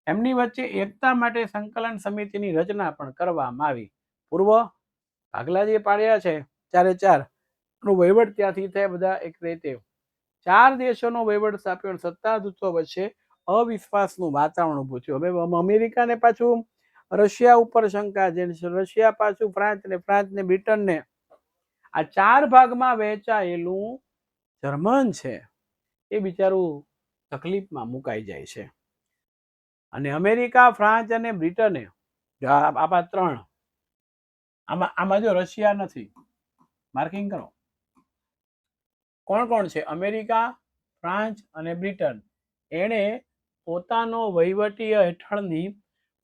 A: એમની વચ્ચે એકતા માટે સંકલન સમિતિની રચના પણ કરવામાં આવી. પૂર્વ ભાગલા જે પાડ્યા છે 4 નો વહીવટ ત્યાંથી થાય. બધા એક રીતે 4 દેશોનો વહીવટ સ્થાપ્યો. સત્તા જૂથો વચ્ચે અવિશ્વાસનું વાતાવરણ ઊભું થયું. હવે અમેરિકાને પાછું રશિયા ઉપર શંકા છે, રશિયા પાછું ફ્રાન્સ ને, ફ્રાન્સ ને બ્રિટનને. આ 4 ભાગમાં વહેંચાયેલું જર્મન છે એ બિચારું તકલીફમાં મુકાઈ જાય છે. અને અમેરિકા, ફ્રાન્સ અને બ્રિટને, આમાં 3, આમાં જો રશિયા નથી, માર્કિંગ કરો. કોણ કોણ છે? અમેરિકા, ફ્રાન્સ અને બ્રિટન. એણે પોતાનો વહીવટી હેઠળની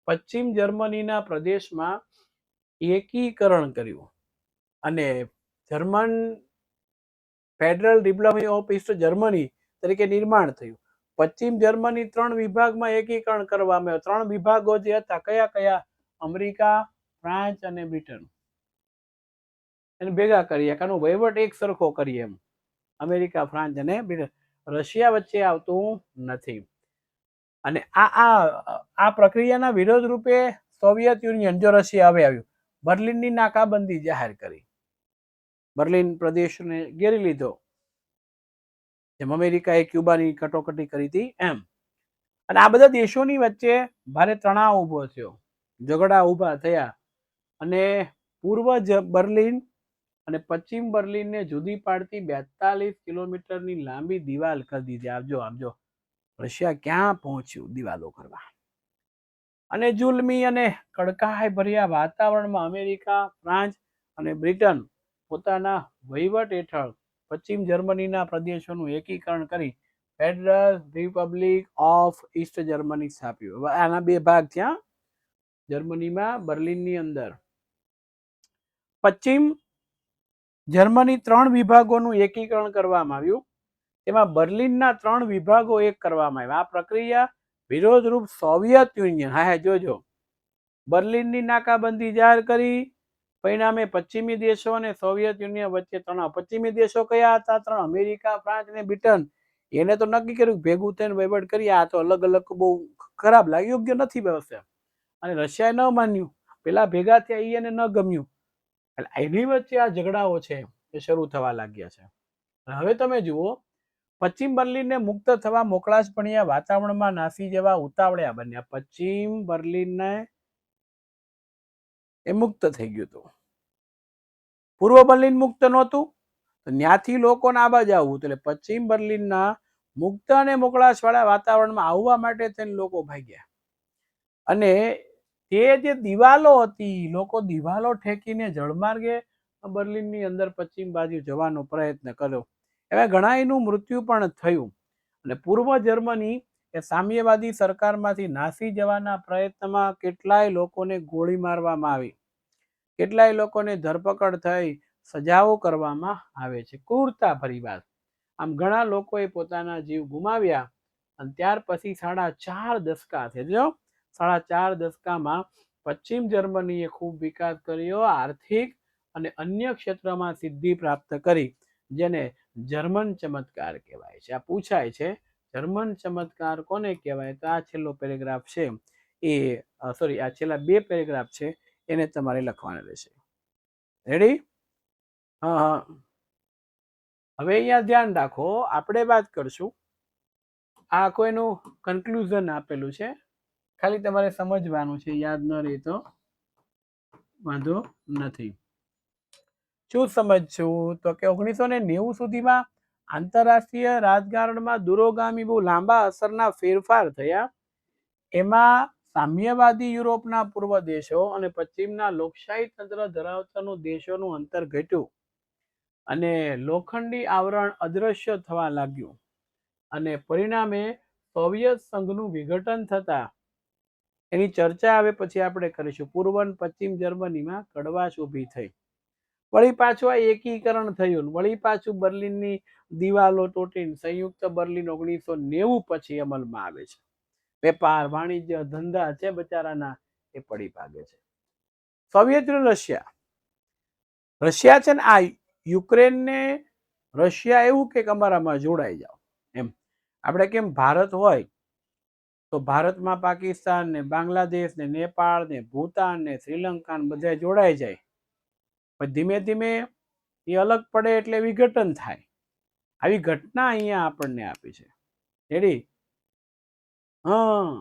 A: પશ્ચિમ જર્મનીના પ્રદેશમાં એકીકરણ કર્યું અને German federal republic of east Germany તરીકે નિર્માણ થયું. પશ્ચિમ જર્મની 3 વિભાગમાં એકીકરણ કરવામાં આવ્યું. 3 વિભાગો જે હતા કયા કયા? અમેરિકા, ફ્રાન્સ અને બ્રિટન. એને ભેગા કરીએ કારણ વહીવટ એક સરખો કરીએ એમ. અમેરિકા, ફ્રાન્સ અને બ્રિટન. રશિયા વચ્ચે આવતું નથી. અને આ પ્રક્રિયાના વિરોધ રૂપે સોવિયત યુનિયન, જો રશિયા હવે આવ્યું, બર્લિનની નાકાબંધી જાહેર કરી. બર્લિન પ્રદેશને ઘેરી લીધો, જેમ અમેરિકાએ ક્યુબાની કટોકટી કરી હતી એમ. અને આ બધા દેશોની વચ્ચે ભારે તણાવ ઊભો થયો, ઝઘડા ઊભા થયા અને પૂર્વ બર્લિન અને પશ્ચિમ બર્લિનને જુદી પાડતી 42 કિલોમીટરની લાંબી દિવાલ કરી દીધી. આપજો રશિયા ક્યાં પહોંચ્યું દિવાલો કરવા. અને જુલમી અને કડકાઈ ભર્યા વાતાવરણમાં અમેરિકા, ફ્રાન્સ અને બ્રિટન પોતાના વહીવટ હેઠળ પશ્ચિમ જર્મનીના પ્રદેશોનું એકીકરણ કરી federal republic of east Germany સ્થાપ્યું. આના 2 ભાગ થયા જર્મનીમાં, બર્લિનની અંદર. પશ્ચિમ જર્મની 3 વિભાગોનું એકીકરણ કરવામાં આવ્યું. એમાં બર્લિનના 3 વિભાગો એક કરવામાં આવ્યા. આ પ્રક્રિયા વિરોધરૂપ સોવિયત યુનિયન, જોજો, બર્લિનની નાકાબંધી જાહેર કરી. પરિણામે પશ્ચિમી દેશો અને સોવિયત યુનિયન વચ્ચે તણાવ. પશ્ચિમી દેશો કયા હતા? 3, અમેરિકા, ફ્રાન્સ અને બ્રિટન. એને તો નક્કી કર્યું ભેગું થઈને વહીવટ કરીએ, આ તો અલગ અલગ બહુ ખરાબ લાગે, યોગ્ય નથી વ્યવસ્થા. અને રશિયાએ ન માન્યું, પેલા ભેગા થયા એ એને ન ગમ્યું, એટલે એની વચ્ચે આ ઝઘડાઓ છે એ શરૂ થવા લાગ્યા છે. હવે તમે જુઓ, પશ્ચિમ બર્લિનને મુક્ત થવા મોકળાશ ભણ્યા વાતાવરણમાં નાસી જેવા ઉતાવળ્યા બન્યા. પશ્ચિમ બર્લિનને એ મુક્ત થઈ ગયું હતું. પૂર્વ બર્લિન મુક્ત નહોતું, તો ત્યાંથી લોકોને આ બાજુ આવવું, એટલે પશ્ચિમ બર્લિનના મુક્ત અને મોકળાશ વાળા વાતાવરણમાં આવવા માટે તેને લોકો ભાગ્યા. અને તે જે દિવાલો હતી, લોકો દિવાલો ઠેકીને જળમાર્ગે બર્લિનની અંદર પશ્ચિમ બાજુ જવાનો પ્રયત્ન કર્યો. એમાં ઘણાયનું મૃત્યુ પણ થયું. અને પૂર્વ જર્મની એ સામ્યવાદી સરકારમાંથી નાસી જવાના પ્રયત્નમાં કેટલાય લોકોને ગોળી મારવામાં આવી, કેટલાય લોકોને ધરપકડ થઈ, સજાઓ કરવામાં આવે છે, ક્રૂરતા ભરી વાત. આમ ઘણા લોકોએ પોતાના જીવ ગુમાવ્યા. અને ત્યાર પછી 4.5 દશકા છે, જો 4.5 દશકામાં પશ્ચિમ જર્મનીએ ખૂબ વિકાસ કર્યો, આર્થિક અને અન્ય ક્ષેત્રમાં સિદ્ધિ પ્રાપ્ત કરી, જેને જર્મન ચમત્કાર કહેવાય છે. આ પૂછાય છે, જર્મન ચમત્કાર કોને કહેવાય? તો આ છેલ્લો પેરેગ્રાફ છે એ સોરી, આ છેલ્લા 2 પેરેગ્રાફ છે એને તમારે લખવાના રહેશે. રેડી? હા હા. હવે અહીંયા ધ્યાન રાખો, આપણે વાત કરશું, આ કોઈનું કન્ક્લુઝન આપેલું છે, ખાલી તમારે સમજવાનું છે, યાદ ન રહે તો વાંધો નથી. શું સમજશું? તો કે 1990 સુધીમાં આંતરરાષ્ટ્રીય રાજકારણમાં દૂરોગામી બહુ લાંબા અસરના ફેરફાર થયા. એમાં સામ્યવાદી યુરોપના પૂર્વ દેશો અને પશ્ચિમના લોકશાહી તંત્ર ધરાવતા દેશોનું અંતર ઘટ્યું અને લોખંડી આવરણ અદૃશ્ય થવા લાગ્યું. અને પરિણામે સોવિયત સંઘનું વિઘટન થતા, એની ચર્ચા હવે પછી આપણે કરીશું. પૂર્વ અને પશ્ચિમ જર્મનીમાં કડવાશ ઊભી થઈ. વળી પાછું આ એકીકરણ થયું, વળી પાછું બર્લિનની દિવાલો તૂટીને સંયુક્ત બર્લિન 1990 પછી અમલમાં આવે છે. વેપાર, વાણિજ્ય, ધંધા છે બચારાના એ પડી ભાગે છે. સોવિયત યુનિયન, રશિયા છે ને, આ યુક્રેનને રશિયા એવું કે અમારામાં જોડાઈ જાઓ એમ. આપણે કેમ ભારત હોય તો ભારતમાં પાકિસ્તાન ને બાંગ્લાદેશ ને નેપાળ ને ભૂતાન ને શ્રીલંકા ને બધા જોડાઈ જાય, પણ ધીમે ધીમે એ અલગ પડે એટલે વિઘટન થાય. આવી ઘટના અહીંયા આપણને આપી છે. રેડી? હા,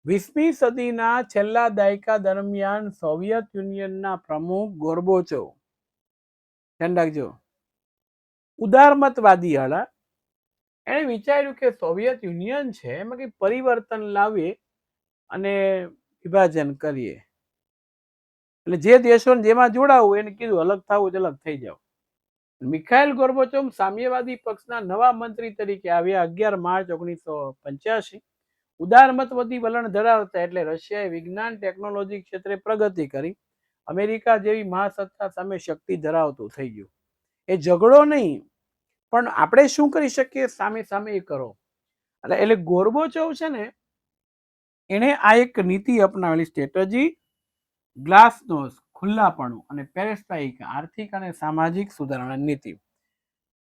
A: 20મી સદીના છેલ્લા દાયકા દરમિયાન સોવિયત યુનિયનના પ્રમુખ ગોર્બોચોવ, ધ્યાન રાખજો, ઉદારમતવાદી હતા. એણે વિચાર્યું કે સોવિયત યુનિયન છે એમાં કંઈ પરિવર્તન લાવીએ અને વિભાજન કરીએ. એટલે જે દેશોને જેમાં જોડાવું એને કીધું અલગ થવું તો અલગ થઈ જાવ. મિખાઇલ ગોર્બોચોવ સામ્યવાદી પક્ષના નવા મંત્રી તરીકે આવ્યા 11 માર્ચ 1985. ઉદારમતવાદી વલણ ધરાવતા એટલે રશિયાએ વિજ્ઞાન ટેકનોલોજી ક્ષેત્રે પ્રગતિ કરી, અમેરિકા જેવી મહાસત્તા સામે શક્તિ ધરાવતું થઈ ગયું. એ ઝઘડો નહીં, પણ આપણે શું કરી શકીએ સામે સામે એ કરો. એટલે ગોર્બોચોવ છે ને, એણે આ એક નીતિ અપનાવેલી, સ્ટ્રેટેજી ગ્લાસનોસ્ટ ખુલ્લાપણું અને પેરેસ્ટ્રાઇકા આર્થિક અને સામાજિક સુધારણા નીતિ.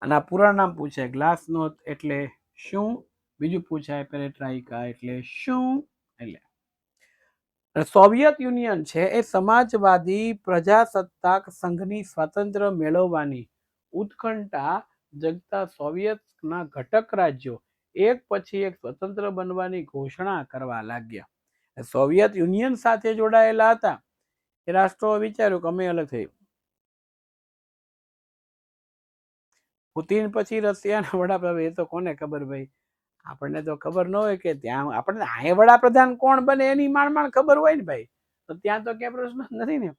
A: અને આ પૂરા નામ પૂછાય, ગ્લાસનોસ્ટ એટલે શું, બીજું પૂછાય પેરેસ્ટ્રાઇકા એટલે શું. એટલે સોવિયત યુનિયન છે એ સમાજવાદી પ્રજાસત્તાક સંઘની સ્વાતંત્ર્ય મેળવવાની ઉત્કંઠા જગતા સોવિયતના ઘટક રાજ્યો એક પછી એક સ્વતંત્ર બનવાની ઘોષણા કરવા લાગ્યા. સોવિયત યુનિયન સાથે જોડાયેલા હતા એ રાષ્ટ્રો વિચાર્યું કે અમે અલગ થઈ. પુતિન પછી રશિયાના વડાપ્રધાન, એ તો કોને ખબર ભાઈ, આપણને તો ખબર ન હોય કે ત્યાં આપણને આ વડાપ્રધાન કોણ બને એની માંડ ખબર હોય ને ભાઈ, તો ત્યાં તો ક્યાં પ્રશ્ન નથી ને.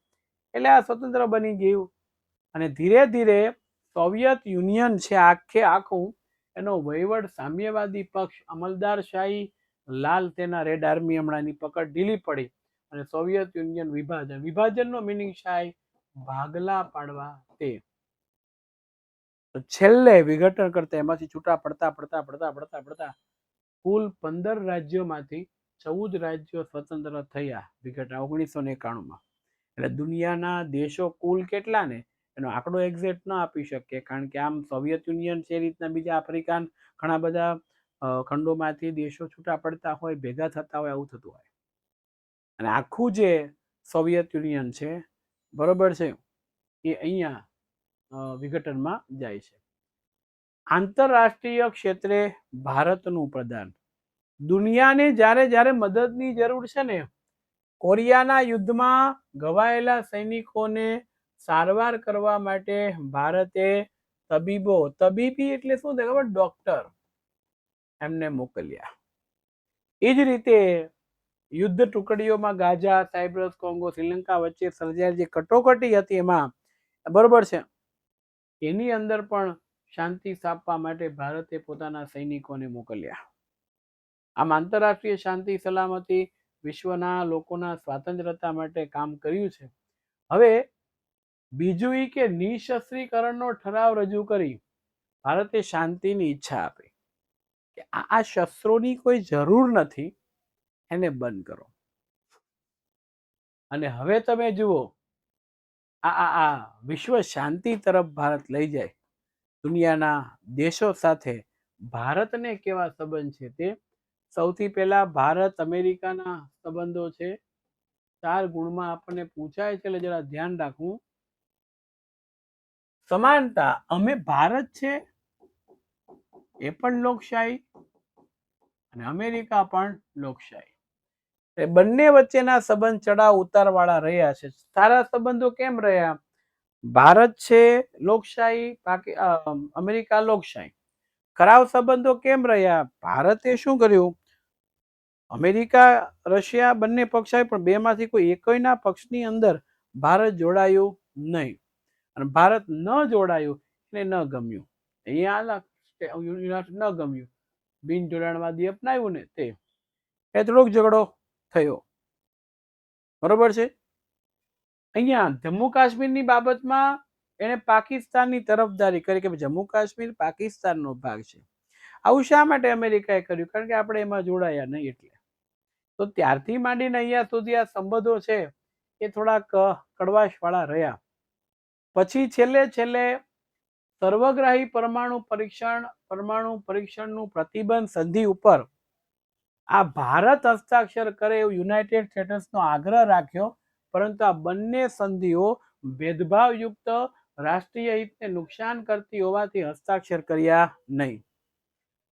A: એટલે આ સ્વતંત્ર બની ગયું. અને ધીરે ધીરે સોવિયત યુનિયન છે આખે આખું, એનો વહીવટ સામ્યવાદી પક્ષ અમલદારશાહી લાલ તેના રેડ આર્મી હમણાંની પકડ ઢીલી પડી અને સોવિયત યુનિયન વિભાજન. વિભાજનનો મિનિંગ શાય ભાગલા પાડવા. તે છેલ્લે વિઘટન કરતા એમાંથી છૂટા પડતા કુલ 15 રાજ્યોમાંથી 14 રાજ્યો સ્વતંત્ર થયા વિઘટન 1991માં. એટલે દુનિયાના દેશો કુલ કેટલા ને એનો આંકડો એક્ઝેક્ટ ન આપી શકીએ, કારણ કે આમ સોવિયત યુનિયન છે એ રીતના બીજા આફ્રિકાન ઘણા બધા ખંડોમાંથી દેશો છૂટા પડતા હોય, ભેગા થતા હોય, આવું થતું હોય. અને આખું જે સોવિયત યુનિયન છે બરોબર છે એ અહીંયા વિઘટનમાં જાય છે. આંતરરાષ્ટ્રીય ક્ષેત્રે ભારતનું પ્રદાન. દુનિયાને જ્યારે જ્યારે મદદની જરૂર છે ને, કોરિયાના યુદ્ધમાં ઘવાયેલા સૈનિકોને સારવાર કરવા માટે ભારતે તબીબો, તબીબી એટલે શું થાય ખબર, ડોક્ટર, એમને મોકલ્યા. એ જ રીતે યુદ્ધ ટુકડીઓમાં ગાઝા, સાયપ્રસ, કોંગો, શ્રીલંકા વચ્ચે સર્જાયેલી જે કટોકટી હતી એમાં બરોબર છે એની અંદર પણ શાંતિ સ્થાપવા માટે ભારતે પોતાના સૈનિકોને મોકલ્યા. આમ આંતરરાષ્ટ્રીય શાંતિ સલામતી વિશ્વના લોકોના સ્વાતંત્રતા માટે કામ કર્યું છે. હવે બીજું એ કે નિશસ્ત્રીકરણનો ઠરાવ રજૂ કરી ભારતે શાંતિની ઈચ્છા આપી કે આ શસ્ત્રોની કોઈ જરૂર નથી, એને બંધ કરો. અને હવે તમે જુઓ આ વિશ્વ શાંતિ તરફ ભારત લઈ જાય. દુનિયાના દેશો સાથે ભારતને કેવા સંબંધ છે તે સૌથી પહેલા ભારત અમેરિકાના સંબંધો છે. 4 ગુણમાં આપણને પૂછાય છે એટલે જરા ધ્યાન રાખવું. સમાનતા, અમે ભારત છે એ પણ લોકશાહી અને અમેરિકા પણ લોકશાહી. બંને વચ્ચેના સંબંધ ચડાવ ઉતાર વાળા રહ્યા છે. સારા સંબંધો કેમ રહ્યા? ભારત છે લોકશાહી, અમેરિકા લોકશાહી. ખરાબ સંબંધો કેમ રહ્યા? ભારતે શું કર્યું? અમેરિકા, રશિયા બંને પક્ષ આવે પણ બેમાંથી કોઈ એકના પક્ષની અંદર ભારત જોડાયું નહીં. અને ભારત ન જોડાયું એટલે ન ગમ્યું. અહીંયા ન ગમ્યું, બિન જોડાણવાદી અપનાવ્યું ને તે થોડોક ઝઘડો થયો. બરોબર છે. અહીંયા જમ્મુ કાશ્મીરની બાબતમાં એને પાકિસ્તાનની તરફદારી કરી કે જમ્મુ કાશ્મીર પાકિસ્તાનનો ભાગ છે. આવું શા માટે અમેરિકાએ કર્યું? કારણ કે આપણે એમાં જોડાયા નહીં એટલે. તો ત્યારથી માંડીને અહીંયા સુધી આ સંબંધો છે એ થોડાક કડવાશ વાળા રહ્યા. પછી છેલ્લે સર્વગ્રાહી પરમાણુ પરીક્ષણનું પ્રતિબંધ સંધિ ઉપર આ ભારત હસ્તાક્ષર કરે એવું યુનાઇટેડ સ્ટેટ્સનો આગ્રહ રાખ્યો, પરંતુ આ બંને સંધિઓ ભેદભાવયુક્ત રાષ્ટ્રીય હિતને નુકસાન કરતી હોવાથી હસ્તાક્ષર કર્યા નહીં.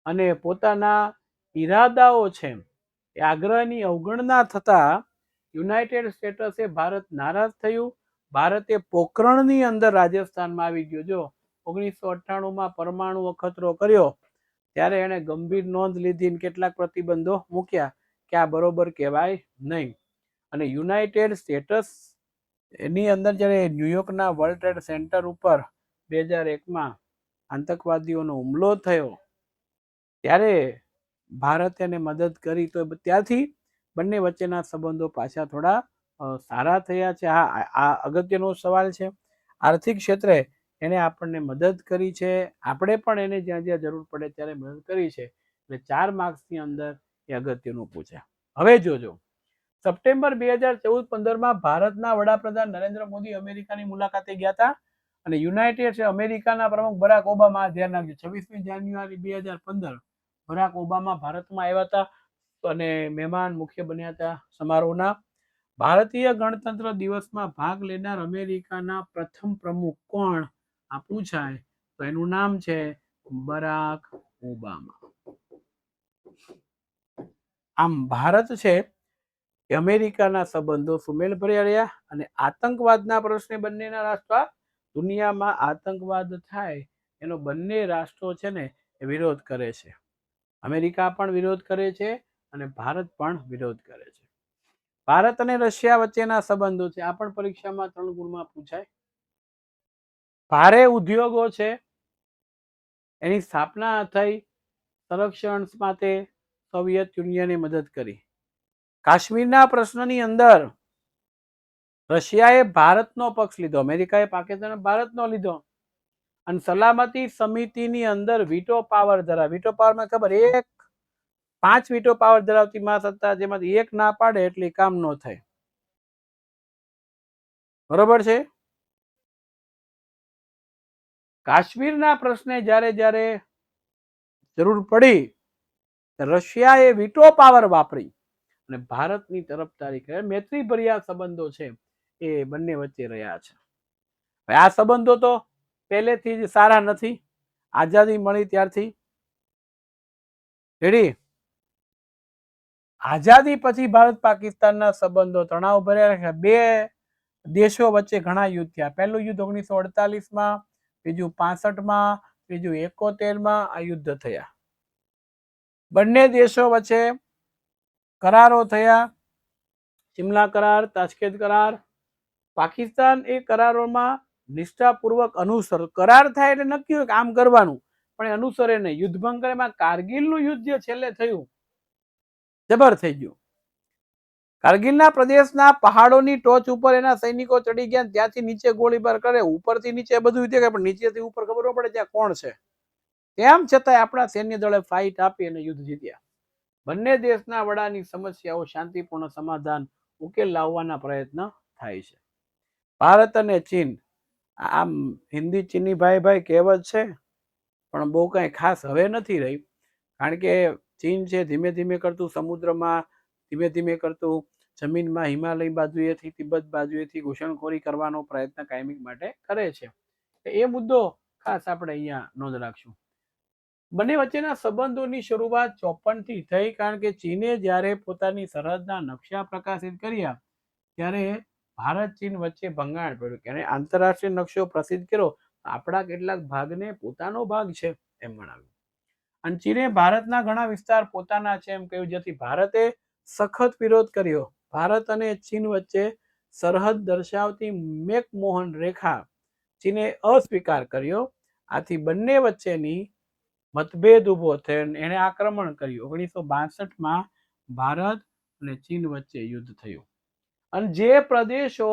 A: અને પોતાના ઈરાદાઓ છે એ આગ્રહની અવગણના થતા યુનાઇટેડ સ્ટેટ્સે ભારત નારાજ થયું. ભારતે પોખરણની અંદર રાજસ્થાનમાં આવી ગયો. જો 1998માં પરમાણુ અખતરો કર્યો ત્યારે એને ગંભીર નોંધ લીધી, કેટલાક પ્રતિબંધો મૂક્યા કે આ બરોબર કહેવાય નહીં. અને યુનાઇટેડ સ્ટેટ્સ એની અંદર જ્યારે ન્યુયોર્કના વર્લ્ડ ટ્રેડ સેન્ટર ઉપર 2001માં આતંકવાદીઓનો હુમલો થયો ત્યારે ભારતે એને મદદ કરી. તો ત્યારથી બંને વચ્ચેના સંબંધો પાછા થોડા સારા થયા છે. આ અગત્યનો સવાલ છે. આર્થિક ક્ષેત્રે એને આપણને મદદ કરી છે, આપણે પણ એને જ્યાં જ્યાં જરૂર પડે ત્યારે મદદ કરી છે. એટલે 4 માર્ક્સની અંદર એ અગત્યનું પૂછ્યા. હવે જોજો, સપ્ટેમ્બર 2014-15માં ભારતના વડાપ્રધાન નરેન્દ્ર મોદી અમેરિકાની મુલાકાતે ગયા હતા અને યુનાઇટેડ અમેરિકાના પ્રમુખ બરાક ઓબામા, ધ્યાન રાખજો, 26મી જાન્યુઆરી 2015 બરાક ઓબામા ભારતમાં આવ્યા હતા અને મહેમાન મુખ્ય બન્યા હતા સમારોહના. ભારતીય ગણતંત્ર દિવસમાં ભાગ લેનાર અમેરિકાના પ્રથમ પ્રમુખ કોણ? આ પૂછાય તો એનું નામ છે બરાક ઓબામા. આમ ભારત છે એ અમેરિકાના સંબંધો સુમેળ ભર્યા રહ્યા. અને આતંકવાદના પ્રશ્ને બંનેના રાષ્ટ્રો, દુનિયામાં આતંકવાદ થાય એનો બંને રાષ્ટ્રો છે ને એ વિરોધ કરે છે. અમેરિકા પણ વિરોધ કરે છે અને ભારત પણ વિરોધ કરે છે. ભારત અને રશિયા વચ્ચેના સંબંધો છે. આ પણ પરીક્ષામાં 3 ગુણમાં પૂછાય. ભારે ઉદ્યોગો છે એની સ્થાપના થઈ, સંરક્ષણ માટે સોવિયત યુનિયને મદદ કરી. કાશ્મીરના પ્રશ્નની અંદર રશિયાએ ભારતનો પક્ષ લીધો, અમેરિકાએ પાકિસ્તાન ભારતનો લીધો. અને સલામતી સમિતિની અંદર વીટો પાવર ધરાવે. વીટો પાવરમાં ખબર, 5 વીટો પાવર ધરાવતી મહાસત્તા, જેમાંથી 1 ના પાડે એટલે કામ ન થાય. બરોબર છે. કાશ્મીરના પ્રશ્ને જ્યારે જ્યારે જરૂર પડી રશિયાએ વીટો પાવર વાપરી અને ભારતની તરફદારી કરે. મૈત્રીભર્યા સંબંધો છે એ બંને વચ્ચે રહ્યા છે. આ સંબંધો તો પહેલેથી જ સારા નથી. આઝાદી મળી ત્યારથી રેડી. આઝાદી પછી ભારત પાકિસ્તાનના સંબંધો તણાવ ભર્યા. બે દેશો વચ્ચે ઘણા યુદ્ધ થયા. પહેલું યુદ્ધ 1948માં, બીજું 65માં, ત્રીજું 71માં આ યુદ્ધ થયા. બંને દેશો વચ્ચે કરારો થયા. સિમલા કરાર, તાશ્કેત કરાર. પાકિસ્તાન એ કરારોમાં નિષ્ઠાપૂર્વક અનુસર. કરાર થાય એટલે નક્કી હોય કે આમ કરવાનું, પણ એ અનુસરે નહીં. યુદ્ધભંગ કરે. એમાં કારગિલનું યુદ્ધ જે છેલ્લે થયું જબર થઈ ગયું. કારગિલના પ્રદેશના પહાડોની ટોચ ઉપર એના સૈનિકો ચડી ગયા. ત્યાંથી નીચે ગોળીબાર કરે. ઉપરથી નીચે બધું રીતે પણ નીચેથી ઉપર ખબર ન પડે ત્યાં કોણ છે. તેમ છતાંય આપણા સૈન્ય દળે ફાઇટ આપી અને યુદ્ધ જીત્યા. બંને દેશના વડાની સમસ્યાઓ શાંતિપૂર્ણ સમાધાન ઉકેલ લાવવાના પ્રયત્ન થાય છે. ભારત અને ચીન, આમ હિન્દી ચીની ભાઈ ભાઈ કહેવત છે, પણ બહુ કઈ ખાસ હવે નથી રહી. કારણ કે ચીન છે ધીમે ધીમે કરતું સમુદ્રમાં, ધીમે ધીમે કરતું જમીનમાં, હિમાલય બાજુએથી, તિબત બાજુએથી ઘૂસણખોરી કરવાનો પ્રયત્ન કાયમિક માટે કરે છે. એ મુદ્દો ખાસ આપણે અહીંયા નોંધ રાખશું. બંને વચ્ચેના સંબંધોની શરૂઆત 54 થી થઈ. કારણ કે ચીને જ્યારે પોતાની સરહદના નકશા પ્રકાશિત કર્યા ત્યારે ભારત ચીન વચ્ચે ભંગાણ પડ્યું. કે આંતરરાષ્ટ્રીય નકશો પ્રસિદ્ધ કર્યો, આપણા કેટલાક ભાગને પોતાનો ભાગ છે એમ ગણાવ્યું. અને ચીને ભારતના ઘણા વિસ્તાર પોતાના છે એમ કહ્યું, જેથી ભારતે સખત વિરોધ કર્યો. ભારત અને ચીન વચ્ચે સરહદ દર્શાવતી મેકમોહન રેખા ચીને અસ્વીકાર કર્યો. આથી બંને વચ્ચેની મતભેદ ઉભો થયો. એને આક્રમણ કર્યું. 1962માં ભારત અને ચીન વચ્ચે યુદ્ધ થયું. અને જે પ્રદેશો,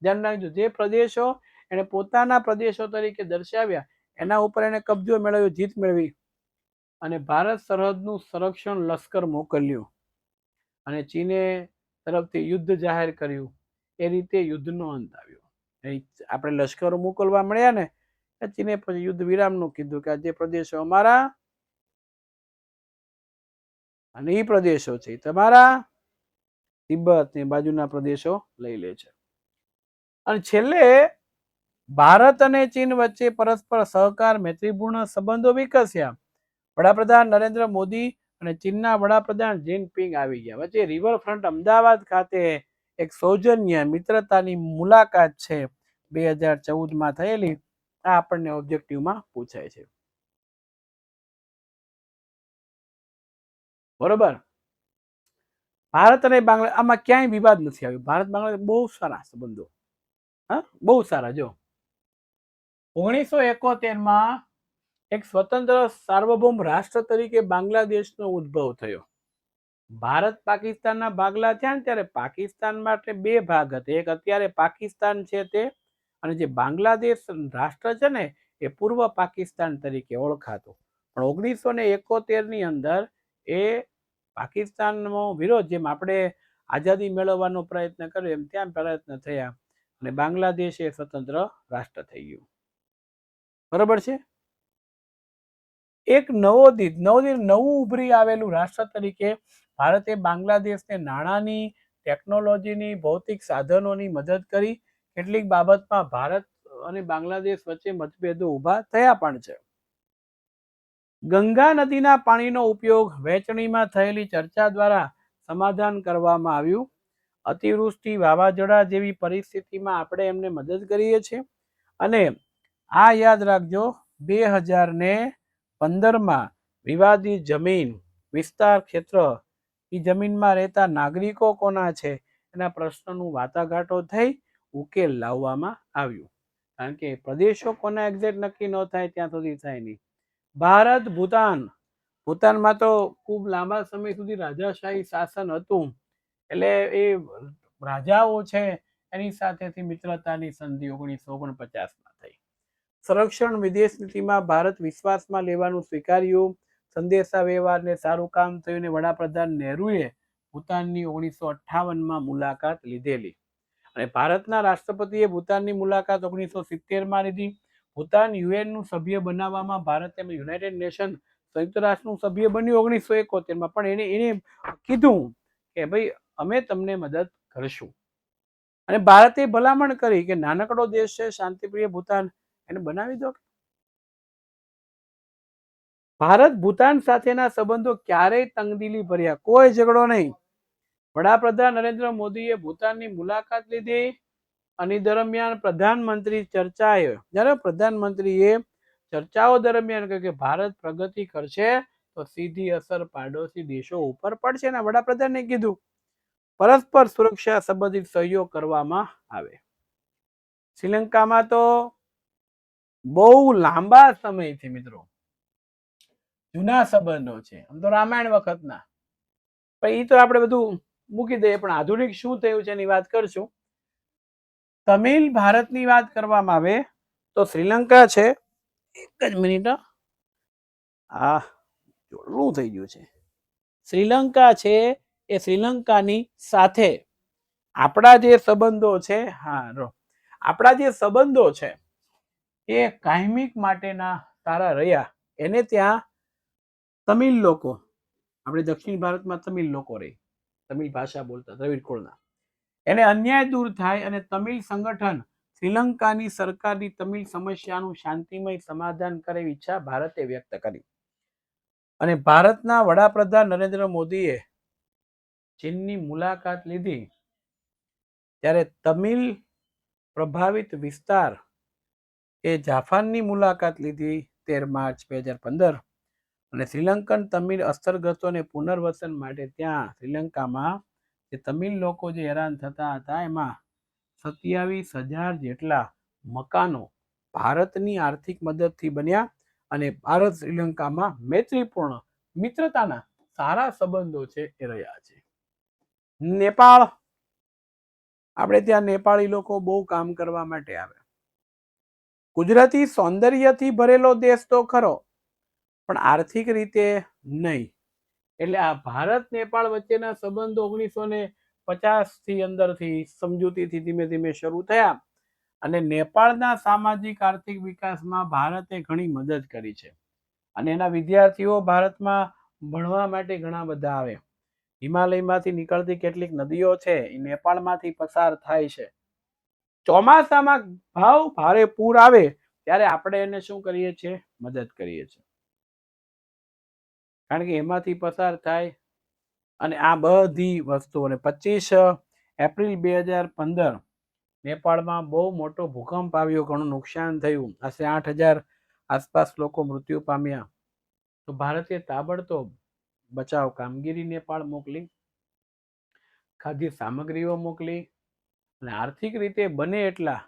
A: ધ્યાન રાખજો, જે પ્રદેશો એને પોતાના પ્રદેશો તરીકે દર્શાવ્યા એના ઉપર એને કબજો મેળવ્યો, જીત મેળવી અને ભારત સરહદનું સંરક્ષણ લશ્કર મોકલ્યું અને ચીને તરફથી યુદ્ધ જાહેર કર્યું. એ રીતે યુદ્ધનો અંત આવ્યો. આપણે લશ્કરો મોકલવા મળ્યા ને, ચીને પછી યુદ્ધ વિરામનું કીધું કે આ જે પ્રદેશો અમારા અને એ પ્રદેશો છે તમારા, તિબ્બત ને બાજુના પ્રદેશો લઈ લે છે. અને છેલ્લે ભારત અને ચીન વચ્ચે પરસ્પર સહકાર, મૈત્રીપૂર્ણ સંબંધો વિકસ્યા. વડાપ્રધાન નરેન્દ્ર મોદી અને ચીનના વડાપ્રધાન જિનપિંગ આવી ગયા. વચ્ચે રિવરફ્રન્ટ અમદાવાદ ખાતે એક સૌજન્ય મિત્રતાની મુલાકાત છે 2014માં થયેલી. આ આપણને ઓબ્જેક્ટિવમાં પૂછાય છે. બરોબર. ભારત અને બાંગ્લાદેશ આમાં ક્યાંય વિવાદ નથી આવ્યો. ભારત બાંગ્લાદેશ બહુ સારા સંબંધો, હા બહુ સારા. જો 1971માં એક સ્વતંત્ર સાર્વભૌમ રાષ્ટ્ર તરીકે બાંગ્લાદેશનો ઉદ્ભવ થયો. ભારત પાકિસ્તાનના ભાગલા થયા ને ત્યારે પાકિસ્તાન માટે બે ભાગ હતા. એક અત્યારે પાકિસ્તાન છે તે, અને જે બાંગ્લાદેશ રાષ્ટ્ર છે ને એ પૂર્વ પાકિસ્તાન તરીકે ઓળખાતું. પણ 1971ની અંદર એ પાકિસ્તાનનો વિરોધ, જેમ આપણે આઝાદી મેળવવાનો પ્રયત્ન કર્યો એમ ત્યાં પ્રયત્ન થયા અને બાંગ્લાદેશ એ સ્વતંત્ર રાષ્ટ્ર થઈ ગયું. બરોબર છે. એક નવું ઉભરી આવેલું રાષ્ટ્ર તરીકે ભારતે બાંગ્લાદેશને નાણાંની, ટેકનોલોજીની, ભૌતિક સાધનોની મદદ કરી. કેટલીક બાબતમાં ભારત અને બાંગ્લાદેશ વચ્ચે મતભેદો ઊભા થયા પણ છે. ગંગા નદીના પાણીનો ઉપયોગ વહેંચણીમાં થયેલી ચર્ચા દ્વારા સમાધાન કરવામાં આવ્યું. અતિવૃષ્ટિ, વાવાઝોડા જેવી પરિસ્થિતિમાં આપણે એમને મદદ કરીએ છીએ. અને આ યાદ રાખજો, 2015માં વિવાદિત જમીન વિસ્તાર ક્ષેત્ર, એ જમીનમાં રહેતા નાગરિકો કોના છે એના પ્રશ્નનું વાટાઘાટો થઈ ઉકેલ લાવવામાં આવ્યું. કારણ કે પ્રદેશો કોના એક્ઝેક્ટ નક્કી ન થાય ત્યાં સુધી થાય નહીં. ભારત ભૂતાન, ભૂતાનમાં તો ખૂબ લાંબા સમય સુધી રાજાશાહી શાસન હતું. એટલે એ રાજાઓ છે એની સાથેથી મિત્રતાની સંધિ 1949માં થઈ. સંરક્ષણ વિદેશ નીતિમાં ભારત વિશ્વાસમાં લેવાનું સ્વીકાર્યું. સંદેશા વ્યવહારને સારું કામ થયું ને વડાપ્રધાન નહેરુએ ભૂતાનની 1958માં મુલાકાત લીધેલી. અને ભારતના રાષ્ટ્રપતિએ ભૂતાનની મુલાકાત 1970માં લીધી. ભૂતાન યુએન નું સભ્ય બનાવવામાં ભારત યુનાઇટેડ નેશન સંયુક્ત રાષ્ટ્રનું સભ્ય બન્યું 1971 પણ એને કીધું કે ભાઈ અમે તમને મદદ કરશું. અને ભારતે ભલામણ કરી કે નાનકડો દેશ છે શાંતિપ્રિય ભૂતાન, એને બનાવી દો. ભારત ભૂતાન સાથેના સંબંધો ક્યારેય તંગદિલી ભર્યા, કોઈ ઝઘડો નહીં. વડાપ્રધાન નરેન્દ્ર મોદીએ ભૂતાનની મુલાકાત લીધી અને દરમિયાન પ્રધાનમંત્રીએ ચર્ચાઓ દરમિયાન કહ્યું કે ભારત પ્રગતિ કરશે તો સીધી અસર પાડોશી દેશો ઉપર પડશે. અને વડાપ્રધાને કીધું પરસ્પર સુરક્ષા સંબંધિત સહયોગ કરવામાં આવે. શ્રીલંકામાં તો બહુ લાંબા સમયથી મિત્રો જૂના સંબંધો છે, આમ તો રામાયણ વખતના, પણ એ તો આપણે બધું મૂકી દઈએ. પણ આધુનિક શું થયું છે એની વાત કરશું. તમિલ ભારતની વાત કરવામાં આવે તો શ્રીલંકા છે, એક જ મિનિટ, આ જોડવું થઈ ગયું છે. શ્રીલંકા છે એ શ્રીલંકાની સાથે આપણા જે સંબંધો છે, આપણા જે સંબંધો છે એ કાયમિક માટેના સારા રહ્યા. એને ત્યાં તમિલ લોકો, આપણે દક્ષિણ ભારતમાં તમિલ લોકો રહી, તમિલ ભાષા બોલતા દ્રવિડ કુળના, એને અન્યાય દૂર થાય અને તમિલ સંગઠન શ્રીલંકાની સરકારની તમિલ સમસ્યાનું શાંતિમય સમાધાન કરે એવી ઈચ્છા ભારતે વ્યક્ત કરી. અને ભારતના વડાપ્રધાન નરેન્દ્ર મોદીએ ચીનની મુલાકાત લીધી ત્યારે તમિલ પ્રભાવિત વિસ્તાર એ જાપાનની મુલાકાત લીધી 13 માર્ચ 2015. અને શ્રીલંકન તમિલ અસ્તરગ્રસ્તોને પુનર્વસન માટે ત્યાં શ્રીલંકામાં જે તમિલ લોકો જે હેરાન થતા હતા એમાં 27,000 જેટલા મકાનો ભારતની આર્થિક મદદથી બન્યા. અને ભારત શ્રીલંકામાં મૈત્રીપૂર્ણ મિત્રતાના સારા સંબંધો છે એ રહ્યા છે. નેપાળ, આપણે ત્યાં નેપાળી લોકો બહુ કામ કરવા માટે આવે. કુદરતી સૌંદર્યથી ભરેલો દેશ તો ખરો, પણ આર્થિક રીતે નહીં. એટલે આ ભારત નેપાળ વચ્ચેના સંબંધો 1950 અંદરથી સમજૂતીથી ધીમે ધીમે શરૂ થયા. અને નેપાળના સામાજિક આર્થિક વિકાસમાં ભારતે ઘણી મદદ કરી છે. અને એના વિદ્યાર્થીઓ ભારતમાં ભણવા માટે ઘણા બધા આવે. હિમાલયમાંથી નીકળતી કેટલીક નદીઓ છે એ નેપાળમાંથી પસાર થાય છે. ચોમાસામાં ભારે પૂર આવે ત્યારે આપણે એને શું કરીએ છીએ, મદદ કરીએ છીએ, કારણ કે એમાંથી પસાર થાય. અને આ બધી વસ્તુઓને 25 એપ્રિલ 2015 નેપાળમાં બહુ મોટો ભૂકંપ આવ્યો, ઘણું નુકસાન થયું, આશરે 8,000 આસપાસ લોકો મૃત્યુ પામ્યા. તો ભારતે તાબડતોબ બચાવ કામગીરી નેપાળ મોકલી, ખાદ્ય સામગ્રીઓ મોકલી અને આર્થિક રીતે બને એટલા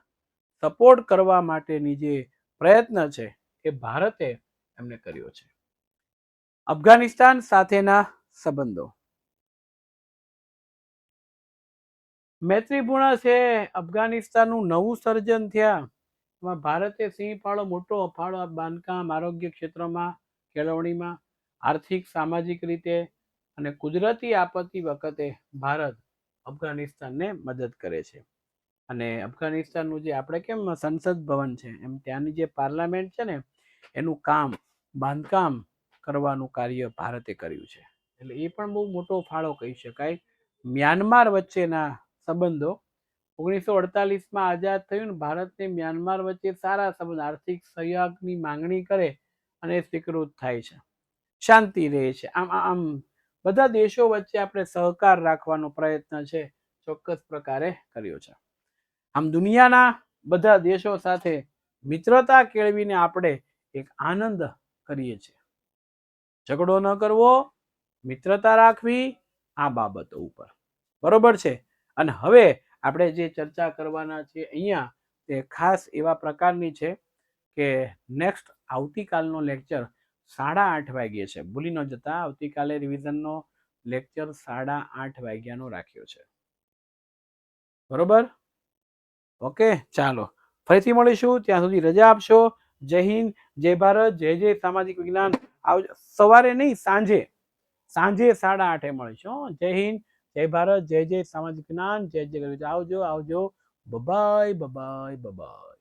A: સપોર્ટ કરવા માટેની જે પ્રયત્ન છે એ ભારતે એમને કર્યો છે. અફઘાનિસ્તાન સાથેના સંબંધો મૈત્રીપૂર્ણ છે. અફઘાનિસ્તાનનું નવું સર્જન થયા એમાં ભારતે સિંહ ફાળો, મોટો ફાળો બાંધકામ, આરોગ્ય ક્ષેત્રમાં, કેળવણીમાં, આર્થિક સામાજિક રીતે અને કુદરતી આપત્તિ વખતે ભારત અફઘાનિસ્તાનને મદદ કરે છે. અને અફઘાનિસ્તાનનું જે આપણે કેમ સંસદ ભવન છે એમ ત્યાંની જે પાર્લામેન્ટ છે ને એનું કામ, બાંધકામ કરવાનું કાર્ય ભારતે કર્યું છે. એટલે એ પણ બહુ મોટો ફાળો કહી શકાય. મ્યાનમાર વચ્ચેના સંબંધો 1948માં આઝાદ થયું ને ભારતને મ્યાનમાર વચ્ચે સારા સંબંધ, આર્થિક સહયોગની માંગણી કરે અને સ્વીકૃત થાય છે, શાંતિ રહે છે. આમ બધા દેશો વચ્ચે આપણે સહકાર રાખવાનો પ્રયત્ન છે ચોક્કસ પ્રકારે કર્યો છે. આમ દુનિયાના બધા દેશો સાથે મિત્રતા કેળવીને આપણે એક આનંદ કરીએ છીએ. ઝઘડો ન કરવો, મિત્રતા રાખવી, આ બાબતો ઉપર, બરોબર છે. અને હવે આપણે જે ચર્ચા કરવાના છે અહીંયા તે ખાસ એવા પ્રકારની છે કે નેક્સ્ટ આવતીકાલનો લેક્ચર 8:30 વાગ્યે છે. ભૂલી ન જતા, આવતીકાલે રિવિઝનનો લેક્ચર 8:30 વાગ્યાનો રાખ્યો છે, બરોબર? ઓકે, ચાલો ફરીથી મળીશું. ત્યાં સુધી રજા આપશો. જય હિન્દ, જય ભારત, જય જય સામાજિક વિજ્ઞાન. સવારે નહીં, સાંજે 8:30 મળીશું. જય હિન્દ, જય ભારત, જય જય સામાજિક વિજ્ઞાન, જય જય. આવજો. Bye bye.